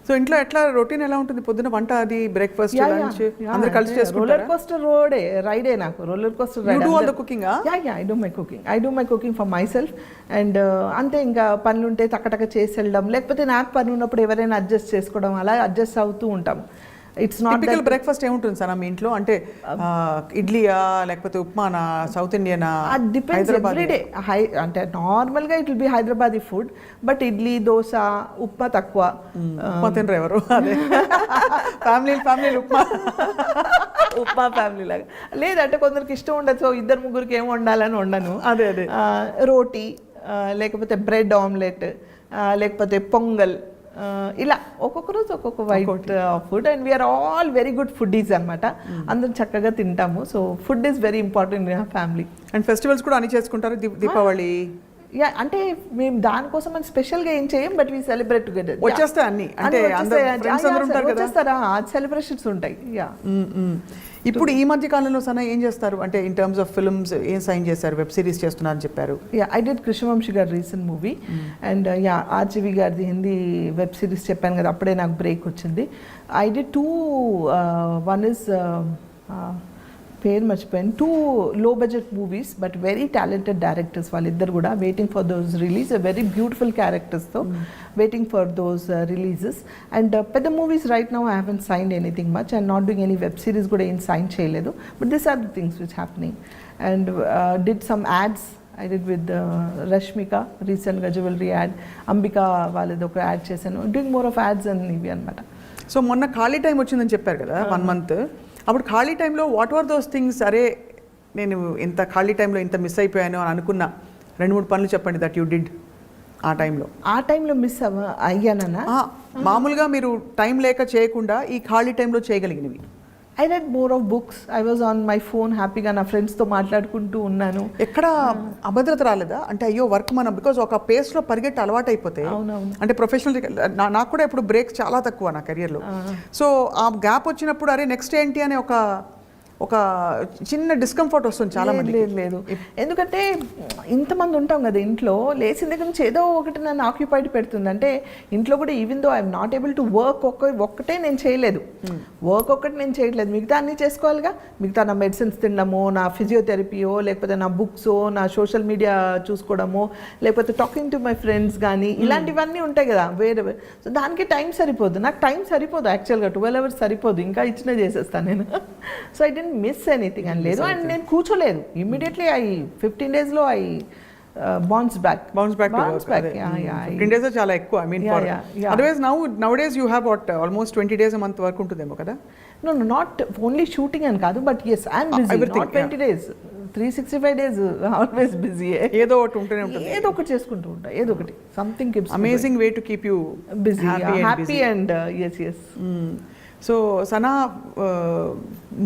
S2: సో ఇంట్లో ఎట్లా రొటీన్ ఎలా ఉంటుంది? పొద్దున వంట, అది బ్రేక్ఫాస్ట్, లంచ్ అందరూ కలిసి చేసుకుంటారా?
S3: రోలర్ కోస్టర్ రైడే నాకు. Roller coaster ride.
S2: You do all the cooking?
S3: I do my cooking for my self. And అంతే, ఇంకా పనులు ఉంటే టకటక చేసి వెళ్ళడం, లేకపోతే నాకు పని ఉన్నప్పుడు ఎవరైనా అడ్జస్ట్ చేసుకోవడం, అలా అడ్జస్ట్ అవుతూ ఉంటాం. ఇట్స్ నాట్
S2: టిపికల్ బ్రేక్ఫాస్ట్ ఏముంటుంది సార్ మీ ఇంట్లో? అంటే ఇడ్లీయా, లేకపోతే ఉప్మానా, సౌత్ ఇండియనా?
S3: Depends everyday. అంటే నార్మల్గా it will be Hyderabadi food, but idli, dosa, upma తక్కువ.
S2: ఉప్మా తినరు ఎవరు? అదే ఫ్యామిలీ
S3: ఉప్మా ఫ్యామిలీ లాగా లేదంటే కొందరికి ఇష్టం ఉండదు. సో ఇద్దరు ముగ్గురికి ఏం వండాలని వండను.
S2: అదే
S3: రోటీ, లేకపోతే బ్రెడ్ ఆమ్లెట్, లేకపోతే పొంగల్, ఇలా ఒక్కొక్క రోజు ఒక్కొక్క white food. And we are all very good foodies అనమాట. అందరం చక్కగా తింటాము. So food is very important in family.
S2: And festivals కూడా అన్ని చేసుకుంటారు, దీపావళి?
S3: యా, అంటే మేము దానికోసం అని స్పెషల్గా ఏం చేయం, బట్ వీ సెలబ్రేట్ టుగెదర్.
S2: వచ్చేస్తాయి అన్ని, అంటే
S3: వచ్చేస్తారా, సెలబ్రేషన్స్ ఉంటాయి. యా.
S2: ఇప్పుడు ఈ మధ్య కాలంలో సనా ఏం చేస్తారు? అంటే ఇన్ టర్మ్స్ ఆఫ్ ఫిల్మ్స్ ఏం సైన్ చేస్తారు? వెబ్ సిరీస్ చేస్తున్నారని చెప్పారు.
S3: యా, ఐ డిడ్ కృష్ణవంశీ గారి recent movie. And yeah, RGV గారిది హిందీ వెబ్ సిరీస్ చెప్పాను కదా, అప్పుడే నాకు బ్రేక్ వచ్చింది. ఐ డిడ్ 2, వన్ ఇస్ పేరు మర్చిపోయాను, 2 low budget movies, but very talented directors. వాళ్ళిద్దరు కూడా waiting for those release, a very beautiful characters తో waiting for those releases. And పెద్ద movies right now I haven't signed anything much. I'm not doing any web series కూడా ఏం sign చేయలేదు. But these are the things which happening. And did some ads. I did with Rashmika, recentగా jewelry ad. Ambika వాళ్ళది ఒక యాడ్ చేశాను. Doing more of ads and ఇవి అనమాట.
S2: సో మొన్న ఖాళీ టైం వచ్చిందని చెప్పారు కదా, 1 month. అప్పుడు ఖాళీ టైంలో వాట్ ఆర్ దోస్ థింగ్స్? అరే నేను ఇంత ఖాళీ టైంలో ఇంత మిస్ అయిపోయాను అని అనుకున్న 2-3 పనులు చెప్పండి దట్ యూ డిడ్ ఆ టైంలో.
S3: ఆ టైంలో మిస్ అయ్యానన్నా?
S2: మామూలుగా మీరు టైం లేక చేయకుండా ఈ ఖాళీ టైంలో చేయగలిగినవి.
S3: I read more of books. I was on my phone హ్యాపీగా నా ఫ్రెండ్స్తో మాట్లాడుకుంటూ ఉన్నాను.
S2: ఎక్కడ అభద్రత రాలేదా? అంటే అయ్యో వర్క్ మనం బికాజ్ ఒక పేస్లో పరిగెట్టి అలవాటు అయిపోతే, అంటే ప్రొఫెషనల్ నాకు కూడా ఇప్పుడు బ్రేక్స్ చాలా తక్కువ నా కెరియర్లో. సో ఆ గ్యాప్ వచ్చినప్పుడు అరే నెక్స్ట్ ఏంటి అనే ఒక చిన్న డిస్కంఫర్ట్ వస్తుంది చాలా మంది.
S3: లేదు, ఎందుకంటే ఇంతమంది ఉంటాం కదా ఇంట్లో, లేచిన దగ్గర నుంచి ఏదో ఒకటి నన్ను ఆక్యుపైడ్ పెడుతుంది. అంటే ఇంట్లో కూడా even though I'm not able to work, ఒక్కటే నేను చేయలేదు, వర్క్ ఒక్కటి నేను చేయట్లేదు, మిగతా అన్నీ చేసుకోవాలిగా. మిగతా నా మెడిసిన్స్ తినడమో, నా ఫిజియోథెరపీయో, లేకపోతే నా బుక్సో, నా సోషల్ మీడియా చూసుకోవడమో, లేకపోతే టాకింగ్ టు మై ఫ్రెండ్స్ కానీ ఇలాంటివన్నీ ఉంటాయి కదా వేరే. సో దానికి టైం సరిపోదు, నాకు టైం సరిపోదు యాక్చువల్గా. 12 hours సరిపోదు, ఇంకా ఇచ్చిన చేసేస్తాను నేను. So I didn't miss anything అని లేదు. అండ్ నేను కూర్చోలేదు, immediately 15 days I bounce back.
S2: 15 days చాలా ఎక్కువ. I mean otherwise nowadays you have what almost 20 days a month work ఉంటుందేమో కదా?
S3: No, నాట్ ఓన్లీ షూటింగ్ అని కాదు, but yes I'm busy. Not 20 days, 365 days always busy.
S2: ఏదో ఒకటి ఉంటూనే ఉంటుంది,
S3: ఏదో ఒకటి చేసుకుంటూ ఉంటా, ఏదో ఒకటి something keeps.
S2: Amazing way to keep you
S3: busy, happy and yes.
S2: So Sana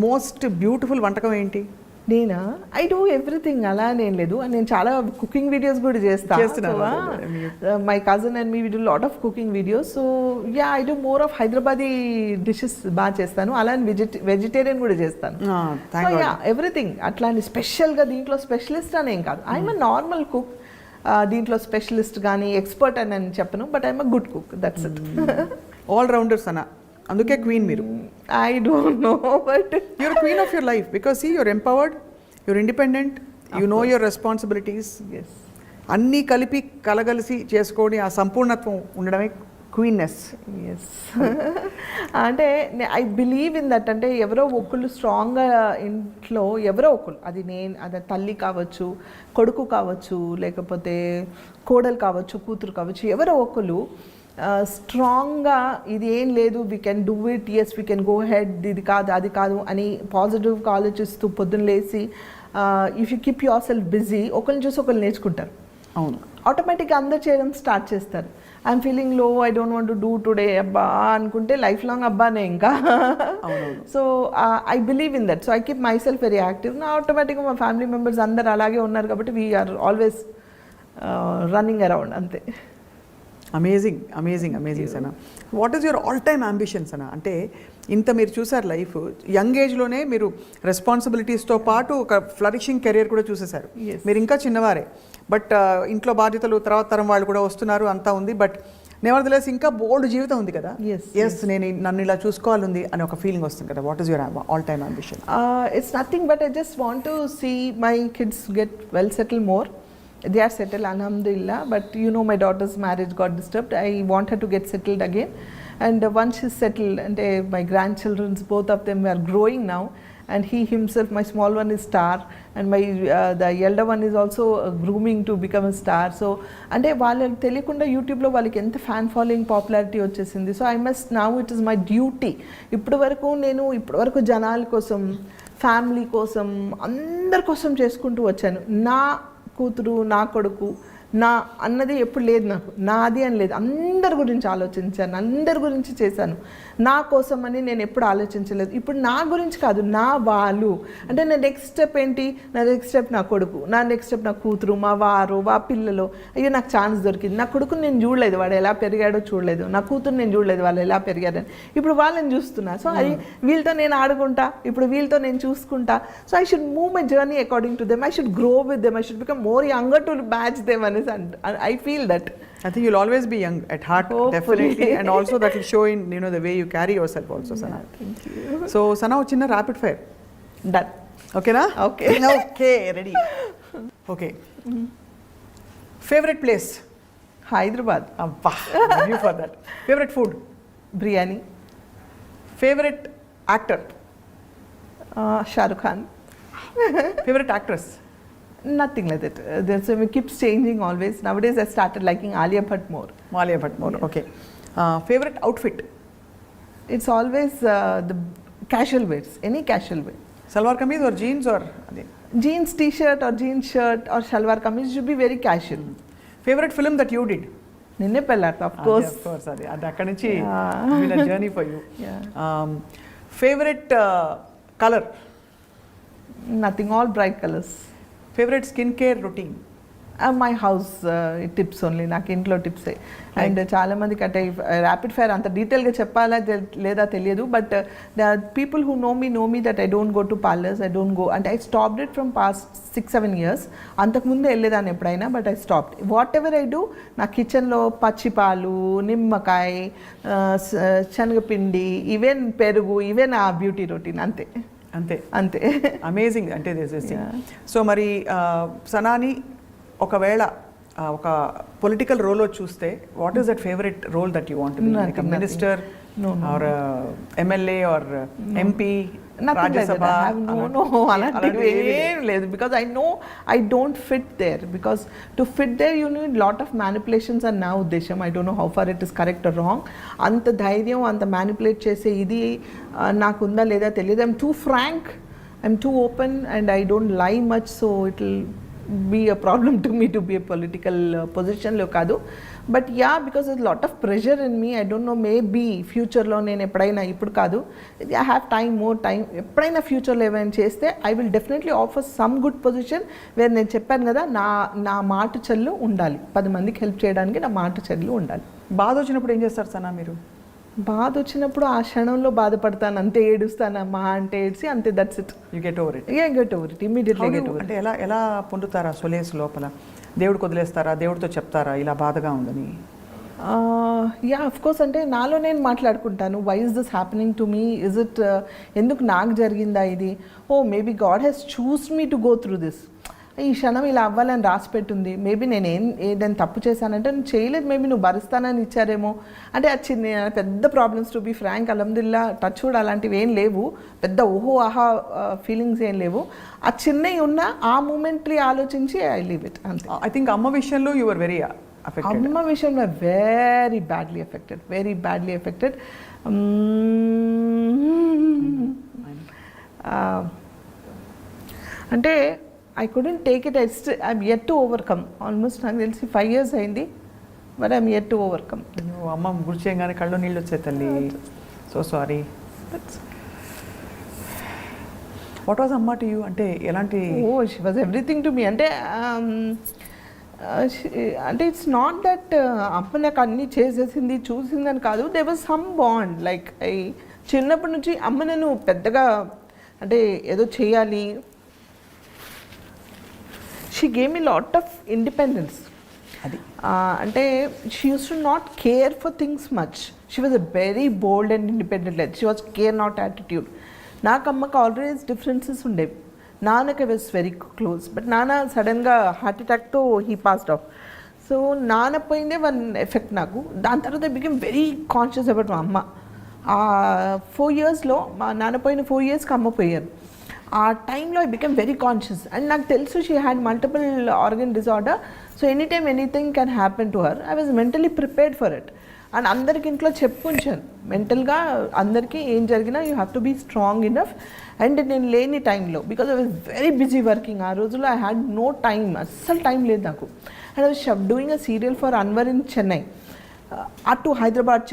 S2: most beautiful వంటకం ఏంటి?
S3: నేనా ఐ డూ ఎవ్రీథింగ్ అలా నేను లేదు నేను చాలా కుకింగ్ వీడియోస్ కూడా
S2: చేస్తున్నారు.
S3: చేస్తాను my cousin and me do lot of cooking videos so yeah I do more of Hyderabadi dishes బాగా చేస్తాను అలా వెజిటేరియన్ కూడా చేస్తాను ఎవ్రీథింగ్ అట్లా అని స్పెషల్గా దీంట్లో స్పెషలిస్ట్ అని ఏం కాదు ఐఎమ్ అ నార్మల్ కుక్ దీంట్లో స్పెషలిస్ట్ కానీ ఎక్స్పర్ట్ అని నేను చెప్పను but I'm a good cook that's it
S2: all rounders అన్న, అందుకే క్వీన్ మీరు.
S3: I don't know but
S2: you're queen of your life because see you're empowered, you're independent, you know your responsibilities.
S3: Yes
S2: అన్నీ కలిపి కలగలిసి చేసుకోని ఆ సంపూర్ణత్వం ఉండడమే క్వీన్నెస్.
S3: ఎస్ అంటే ఐ బిలీవ్ ఇన్ దట్ అంటే ఎవరో ఒకళ్ళు స్ట్రాంగ్గా ఇంట్లో ఎవరో ఒకళ్ళు అది తల్లి కావచ్చు కొడుకు కావచ్చు లేకపోతే కోడలు కావచ్చు కూతురు కావచ్చు ఎవరో ఒకళ్ళు స్ట్రాంగ్గా ఇది ఏం లేదు we can do it yes we can go ahead ఇది కాదు అది కాదు అని పాజిటివ్గా ఆలోచిస్తూ పొద్దున్న లేచి if you keep your self busy ఒకరిని చూసి ఒకరు నేర్చుకుంటారు.
S2: అవును,
S3: ఆటోమేటిక్గా అందరు చేయడం స్టార్ట్ చేస్తారు. ఐఎమ్ ఫీలింగ్ లో I don't want to do today అబ్బా అనుకుంటే లైఫ్ లాంగ్ అబ్బానే ఇంకా. So I believe in that so I keep my self very active. నా ఆటోమేటిక్గా మా ఫ్యామిలీ మెంబర్స్ అందరు అలాగే ఉన్నారు కాబట్టి వీఆర్ ఆల్వేస్ రన్నింగ్ అరౌండ్ అంతే.
S2: Amazing amazing amazing Sana. What is your all time ambitions అన్న? అంటే ఇంత మీరు చూసారు లైఫ్, యంగ్ ఏజ్లోనే మీరు రెస్పాన్సిబిలిటీస్తో పాటు ఒక ఫ్లరిషింగ్ కెరియర్ కూడా చూసేశారు. మీరు ఇంకా చిన్నవారే, బట్ ఇంట్లో బాధ్యతలు తర్వాత తరం వాళ్ళు కూడా వస్తున్నారు అంతా ఉంది, బట్ నెవర్దలెస్ ఇంకా బోల్డ్ జీవితం ఉంది కదా. ఎస్ నేను నన్ను ఇలా చూసుకోవాలంది అని ఒక ఫీలింగ్ వస్తుంది కదా. What is your all time ambition?
S3: It's nothing but I just want to see my kids get well settle more. They are settled, alhamdulillah, but you know my daughter's marriage got disturbed. I want her to get settled again, and once she's settled and my grandchildren's both of them are growing now, and he himself, my small one is star and my the elder one is also grooming to become a star. So అంటే వాళ్ళకి తెలియకుండా యూట్యూబ్లో వాళ్ళకి ఎంత ఫ్యాన్ ఫాలోయింగ్ పాపులారిటీ వచ్చేసింది. So I must now it is my duty. ఇప్పటి వరకు జనాల కోసం ఫ్యామిలీ కోసం అందరి కోసం చేసుకుంటూ వచ్చాను. నా కూతురు నా కొడుకు నా అన్నది ఎప్పుడు లేదు, నాకు నాది అని లేదు. అందరి గురించి ఆలోచించాను, అందరి గురించి చేశాను. నా కోసం అని నేను ఎప్పుడు ఆలోచించలేదు. ఇప్పుడు నా గురించి కాదు, నా వాళ్ళు అంటే నా నెక్స్ట్ స్టెప్ ఏంటి, నా నెక్స్ట్ స్టెప్ నా కొడుకు, నా నెక్స్ట్ స్టెప్ నా కూతురు, మా వారు, మా పిల్లలు. అయ్యో నాకు ఛాన్స్ దొరికింది. నా కొడుకుని నేను చూడలేదు, వాడు ఎలా పెరిగాడో చూడలేదు. నా కూతురు నేను చూడలేదు, వాళ్ళు ఎలా పెరిగారని. ఇప్పుడు వాళ్ళని చూస్తున్నా. సో అది వీళ్ళతో నేను ఆడుకుంటా, ఇప్పుడు వీళ్ళతో నేను చూసుకుంటా. So I should move my journey according to them. I should grow with them. I should become more younger to match them అని I feel that.
S2: I think you'll always be young at heart. Hopefully. Definitely, and also that will show in the way you carry yourself also, Sana.
S3: Thank you.
S2: So Sana, chinna rapid fire.
S3: Done.
S2: Okay na?
S3: Okay.
S2: Okay, ready. Okay. Favorite place?
S3: Hyderabad.
S2: Abba, love you for that. Favorite food?
S3: Biryani.
S2: Favorite actor?
S3: Shah Rukh Khan.
S2: Favorite actress?
S3: Nothing like that. It keeps changing always. Nowadays I started liking Alia Bhatt more.
S2: Alia Bhatt more, yeah. Okay. Favorite outfit?
S3: It's always the casual wears, any casual wear.
S2: Salwar kameez or jeans or?
S3: Jeans t-shirt or jeans shirt or shalwar kameez should be very casual.
S2: Favorite film that you did?
S3: Ninne Pellartha, of course.
S2: Of course, అది అక్కడి నుంచి been a journey for you.
S3: Yeah.
S2: Favorite color?
S3: Nothing, all bright colors.
S2: Favorite skincare routine?
S3: My house tips only, నాకు ఇంట్లో టిప్సే. అండ్ చాలా మందికి అంటే ర్యాపిడ్ ఫైర్ అంత డీటెయిల్గా చెప్పాలా లేదా తెలియదు. But the people who know me that I don't go to parlours. I don't go అంటే I stopped it from past 6-7 years. అంతకుముందు వెళ్ళేదాన్ని ఎప్పుడైనా, but I stopped. Whatever I do, నా కిచెన్లో పచ్చిపాలు, నిమ్మకాయ, శనగపిండి, ఈవెన్ పెరుగు, ఈవెన్ ఆ బ్యూటీ రొటీన్ అంతే. అంతే
S2: అమేజింగ్. అంటే దిస్ సో మరి సనాని ఒకవేళ ఒక పొలిటికల్ రోల్ చూస్తే what is that favourite role that you want to be? Like a minister or MLA or MP, Rajya Sabha?
S3: అలాంటివి ఏం లేదు. Because I know I don't fit there. Because to fit there you need lot of manipulations అని నా ఉద్దేశం. I don't know how far it is correct or wrong. అంత ధైర్యం, అంత మ్యానిపులేట్ చేసే ఇది నాకుందా లేదా తెలియదు. I'm too frank, I'm two open and I don't lie much. So it will be a problem to me to be a political position lo kaadu. But yeah because is lot of pressure in me. I don't know maybe ఫ్యూచర్లో నేను ఎప్పుడైనా, ఇప్పుడు కాదు, I have time, more time, ఎప్పుడైనా ఫ్యూచర్లో ఏమైనా చేస్తే I will definitely offer some good position where నేను చెప్పాను కదా నా మాట చెల్లు ఉండాలి, 10 మందికి హెల్ప్ చేయడానికి నా మాట చెల్లు ఉండాలి.
S2: బాధ వచ్చినప్పుడు ఏం చేస్తారు సనా మీరు?
S3: బాధ వచ్చినప్పుడు ఆ క్షణంలో బాధపడతాను, అంతే ఏడుస్తాను, మా అంటే ఏడ్చి అంతే, that's it.
S2: You get over it.
S3: Get over it, immediately get over.
S2: అంటే ఎలా పొందుతారా సొలేస్ లోపల? దేవుడికి వదిలేస్తారా? దేవుడితో చెప్తారా ఇలా బాధగా ఉందని?
S3: యా అఫ్ కోర్స్, అంటే నాలో నేను మాట్లాడుకుంటాను. Why is this happening to me? Is it ఎందుకు నాకు జరిగిందా ఇది? Oh maybe God has choosed me to go through this. ఈ క్షణం ఇలా అవ్వాలని రాసి పెట్టుంది. మేబీ నేను ఏదైనా తప్పు చేశానంటే నేను చేయలేదు, మేబీ నువ్వు భరిస్తానని ఇచ్చారేమో. అంటే అది చిన్న పెద్ద ప్రాబ్లమ్స్, టు బీ ఫ్రాంక్, అల్హమ్దుల్లా టచ్ కూడా అలాంటివి ఏం లేవు, పెద్ద ఓహో ఆహా ఫీలింగ్స్ ఏం లేవు. ఆ చిన్నవి ఉన్న ఆ మూమెంట్లీ ఆలోచించి ఐ లీవ్ ఇట్ అంతే.
S2: ఐ థింక్ అమ్మ విషయంలో యు ఆర్ వెరీ affected.
S3: అమ్మ విషయంలో వెరీ బ్యాడ్లీ ఎఫెక్టెడ్. అంటే I couldn't take it. I'm yet to overcome. Almost నాకు తెలిసి 5 years అయింది, but I'm yet to overcome.
S2: నువ్వు అమ్మ గుర్తు చేయగానే కళ్ళు నీళ్ళు వచ్చాయి తల్లి. So sorry. వాట్ వాజ్ అమ్మ టు యూ? అంటే ఎలాంటి?
S3: She was everything to me. అంటే అంటే ఇట్స్ నాట్ దట్ అమ్మ నాకు అన్నీ చేసేసింది చూసిందని కాదు. They was some bond. Like చిన్నప్పటి నుంచి అమ్మ నన్ను పెద్దగా అంటే ఏదో చేయాలి, she gave me lot of independence.
S2: అది
S3: అంటే she use to not care for things much. She was a very bold and independent like. She was care not attitude. నాకు అమ్మకి ఆల్వేస్ డిఫరెన్సెస్ ఉండేవి. నాన్నకి వాజ్ వెరీ క్లోజ్, బట్ నాన్న సడన్గా హార్ట్ అటాక్తో హీ పాస్డ్ ఆఫ్. సో నాన్న పోయిందే వన్ ఎఫెక్ట్ నాకు. దాని తర్వాత I become very conscious about మా అమ్మ. 4 yearsలో మా నాన్న పోయిన 4 yearsకి అమ్మ పోయారు. ఆ టైంలో I become very conscious. And నాకు తెలుసు she had multiple organ disorder. So any time anything can happen to her. I was mentally prepared for it. And అందరికి ఇంట్లో చెప్పుంచాను మెంటల్గా, అందరికీ ఏం జరిగినా you have to be strong enough. And నేను లేని టైంలో, because I was very busy working, ఆ రోజుల్లో ఐ హ్యాడ్ నో టైం, అస్సలు టైం లేదు నాకు. And I was doing a serial for Anwar in Chennai. అటు హైదరాబాద్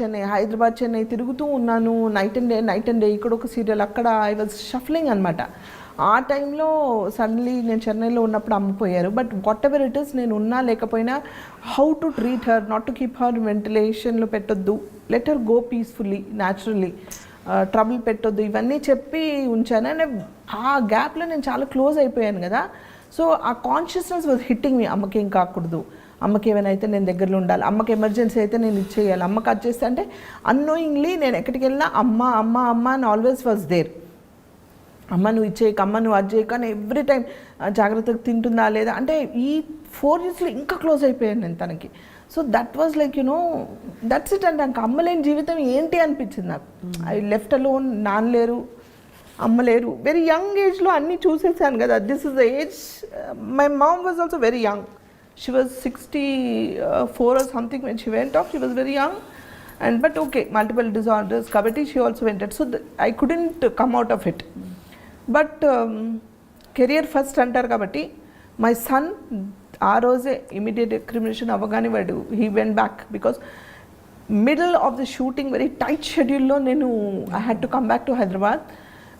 S3: చెన్నై తిరుగుతూ ఉన్నాను, నైట్ అండ్ డే, ఇక్కడ ఒక సీరియల్, అక్కడ ఐ వాజ్ షఫ్లింగ్ అనమాట. ఆ టైంలో సడన్లీ నేను చెన్నైలో ఉన్నప్పుడు అమ్మిపోయారు. But whatever it is, నేను ఉన్నా లేకపోయినా, how to treat her, not to keep her వెంటిలేషన్లో పెట్టొద్దు, let her go peacefully naturally, trouble పెట్టొద్దు, ఇవన్నీ చెప్పి ఉంచాను. అండ్ ఆ గ్యాప్లో నేను చాలా క్లోజ్ అయిపోయాను కదా. సో ఆ కాన్షియస్నెస్ వాజ్ హిట్టింగ్ మీ. అమ్మకి ఏం కాకూడదు, అమ్మకి ఏమైనా అయితే నేను దగ్గరలో ఉండాలి, అమ్మకి ఎమర్జెన్సీ అయితే నేను ఇచ్చేయాలి, అమ్మకి అది చేస్తే అంటే అన్నోయింగ్లీ నేను ఎక్కడికి వెళ్ళినా అమ్మ అమ్మ అమ్మ అని ఆల్వేస్ వాజ్ దేర్. అమ్మ నువ్వు ఇచ్చేయక, అమ్మ నువ్వు అది చేయక అని ఎవ్రీ టైం జాగ్రత్తగా తింటుందా లేదా అంటే. ఈ 4 yearsలో ఇంకా క్లోజ్ అయిపోయాను నేను తనకి. So that was like that's it. అంటే ఇంకా అమ్మలేని జీవితం ఏంటి అనిపించింది నాకు. ఐ లెఫ్ట్ అలోన్, నాన్న లేరు, అమ్మ లేరు, వెరీ యంగ్ ఏజ్లో అన్నీ చూసేసాను కదా. This is the age. My mom was also very young. She was 64 or something when she went off. She was very young, but okay, multiple disorders. Kabatti she also went out. So I couldn't come out of it. But career first antaru kabatti my son aa roje immediate recrimination avagane vadu he went back because middle of the shooting very tight schedule lo I had to come back to Hyderabad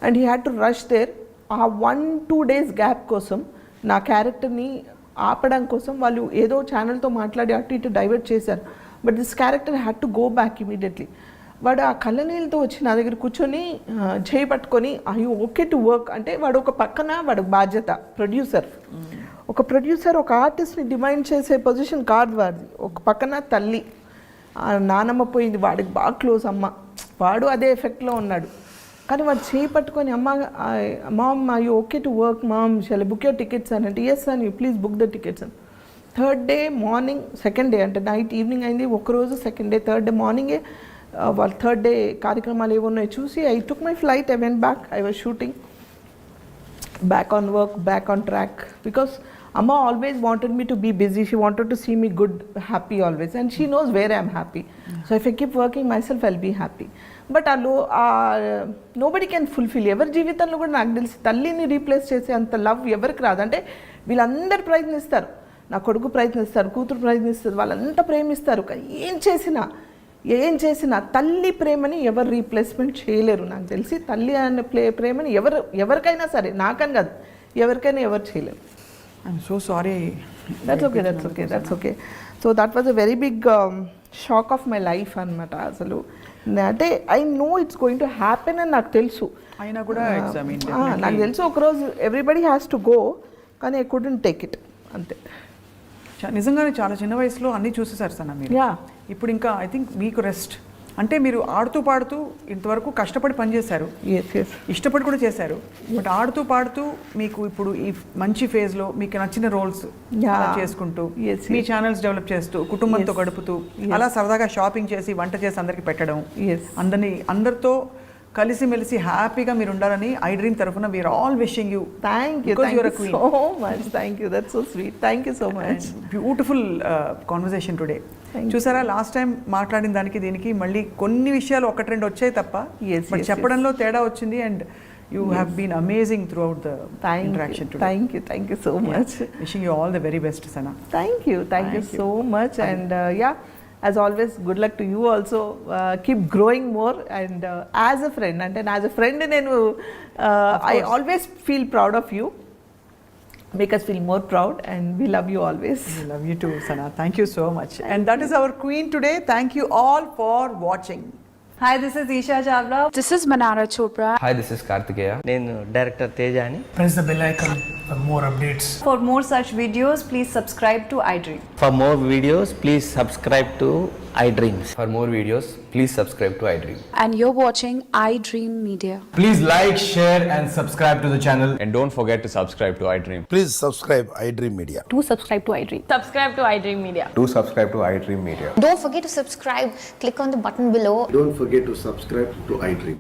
S3: and he had to rush there. ఆ 1-2 days gap kosam నా character ni ఆపడం కోసం వాళ్ళు ఏదో ఛానల్తో మాట్లాడి అటు ఇటు డైవర్ట్ చేశారు. But this character had to go back immediately. వాడు ఆ కళ్ళనీళ్ళతో వచ్చి నా దగ్గర కూర్చొని చేయి పట్టుకొని I you okay to work అంటే, వాడు ఒక పక్కన వాడు బాధ్యత ఒక ప్రొడ్యూసర్ ఒక ఆర్టిస్ట్ని డిమైండ్ చేసే పొజిషన్ కాదు వాడిది. ఒక పక్కన తల్లి, నానమ్మ పోయింది, వాడికి బాగా క్లోజ్ అమ్మ, వాడు అదే ఎఫెక్ట్లో ఉన్నాడు. కానీ వాడు చేయి పట్టుకొని mom I you okay to work mom, shall book your tickets అని అంటే, ఎస్ అని, ప్లీజ్ బుక్ ద టికెట్స్ అని. 3rd day morning, 2nd day అంటే నైట్ ఈవినింగ్ అయింది ఒకరోజు, 2nd day 3rd day మార్నింగే వాళ్ళ 3rd day కార్యక్రమాలు ఏమున్నాయో చూసి I took my flight, I went back, I was shooting back on work, back on track. Because Amma always wanted me to be busy. She wanted to see me good, happy always. And she knows where I am happy. So if I keep working myself, I'll be happy. But nobody can fulfill. ఎవరి జీవితంలో కూడా నాకు తెలిసి తల్లిని రీప్లేస్ చేసే అంత లవ్ ఎవరికి రాదు. అంటే వీళ్ళందరూ ప్రయత్నిస్తారు, నా కొడుకు ప్రయత్నిస్తారు, కూతురు ప్రయత్నిస్తుంది, వాళ్ళంతా ప్రేమిస్తారు. కానీ ఏం చేసినా తల్లి ప్రేమని ఎవరు రీప్లేస్మెంట్ చేయలేరు. నాకు తెలిసి తల్లి అనే ప్రేమని ఎవరికైనా సరే, నాకని కాదు, ఎవరికైనా ఎవరు చేయలేరు.
S2: I'm so sorry.
S3: That's okay. So that was a very big shock of my life అనమాట. అసలు అంటే I know it's going to happen అని నాకు తెలుసు.
S2: అయినా కూడా
S3: నాకు తెలుసు ఒకరోజు ఎవ్రీబడి హ్యాస్ టు గో, కానీ ఐ కుడెంట్ టేక్ ఇట్ అంతే.
S2: నిజంగానే చాలా చిన్న వయసులో అన్నీ చూసేసారు సన్న మీరు. ఇప్పుడు ఇంకా ఐ థింక్ మీకు రెస్ట్ అంటే మీరు ఆడుతూ పాడుతూ ఇంతవరకు కష్టపడి పనిచేశారు, ఇష్టపడి కూడా చేశారు. బట్ ఆడుతూ పాడుతూ మీకు ఇప్పుడు ఈ మంచి ఫేజ్లో మీకు నచ్చిన రోల్స్ చేసుకుంటూ మీ ఛానల్స్ డెవలప్ చేస్తూ కుటుంబంతో గడుపుతూ అలా సరదాగా షాపింగ్ చేసి వంట చేసి అందరికి పెట్టడం, అందరితో కలిసిమెలిసి హ్యాపీగా మీరు ఉండాలని ఐ డ్రీమ్ తరఫున we are all wishing you.
S3: Thank you so much. Thank you, that's so sweet. Thank you so much.
S2: Beautiful conversation today. చూసారా, లాస్ట్ టైం మాట్లాడిన దానికి దీనికి మళ్ళీ కొన్ని విషయాలు ఒకటి రెండు వచ్చాయి తప్ప బట్ చెప్పడంలో తేడా వచ్చింది. And you have been amazing throughout the interaction today.
S3: Thank you so much.
S2: Wishing you all the very best Sana.
S3: Thank you so much. And as always, good luck to you also. Keep growing more. And as a friend, I always feel proud of you. Make us feel more proud, and we love you always.
S2: We love you too, Sana. Thank you so much. And that is our queen today. Thank you all for watching.
S4: Hi, this is Isha Chavla.
S5: This is Manara Chopra.
S6: Hi, this is Kartikeya.
S7: నేను director తేజాని.
S8: Press the bell icon for more updates.
S4: For more such videos, please subscribe to iDream.
S7: For more videos, please subscribe to iDreams.
S6: For more videos, please subscribe to iDream.
S5: And you're watching iDream Media.
S9: Please like, share and subscribe to the channel.
S6: And don't forget to subscribe to iDream.
S10: Please subscribe iDream Media.
S5: Do subscribe to iDream.
S4: Subscribe to iDream Media.
S6: Do subscribe to iDream Media.
S11: Don't forget to subscribe. Click on the button below.
S10: Don't forget to subscribe to iDream.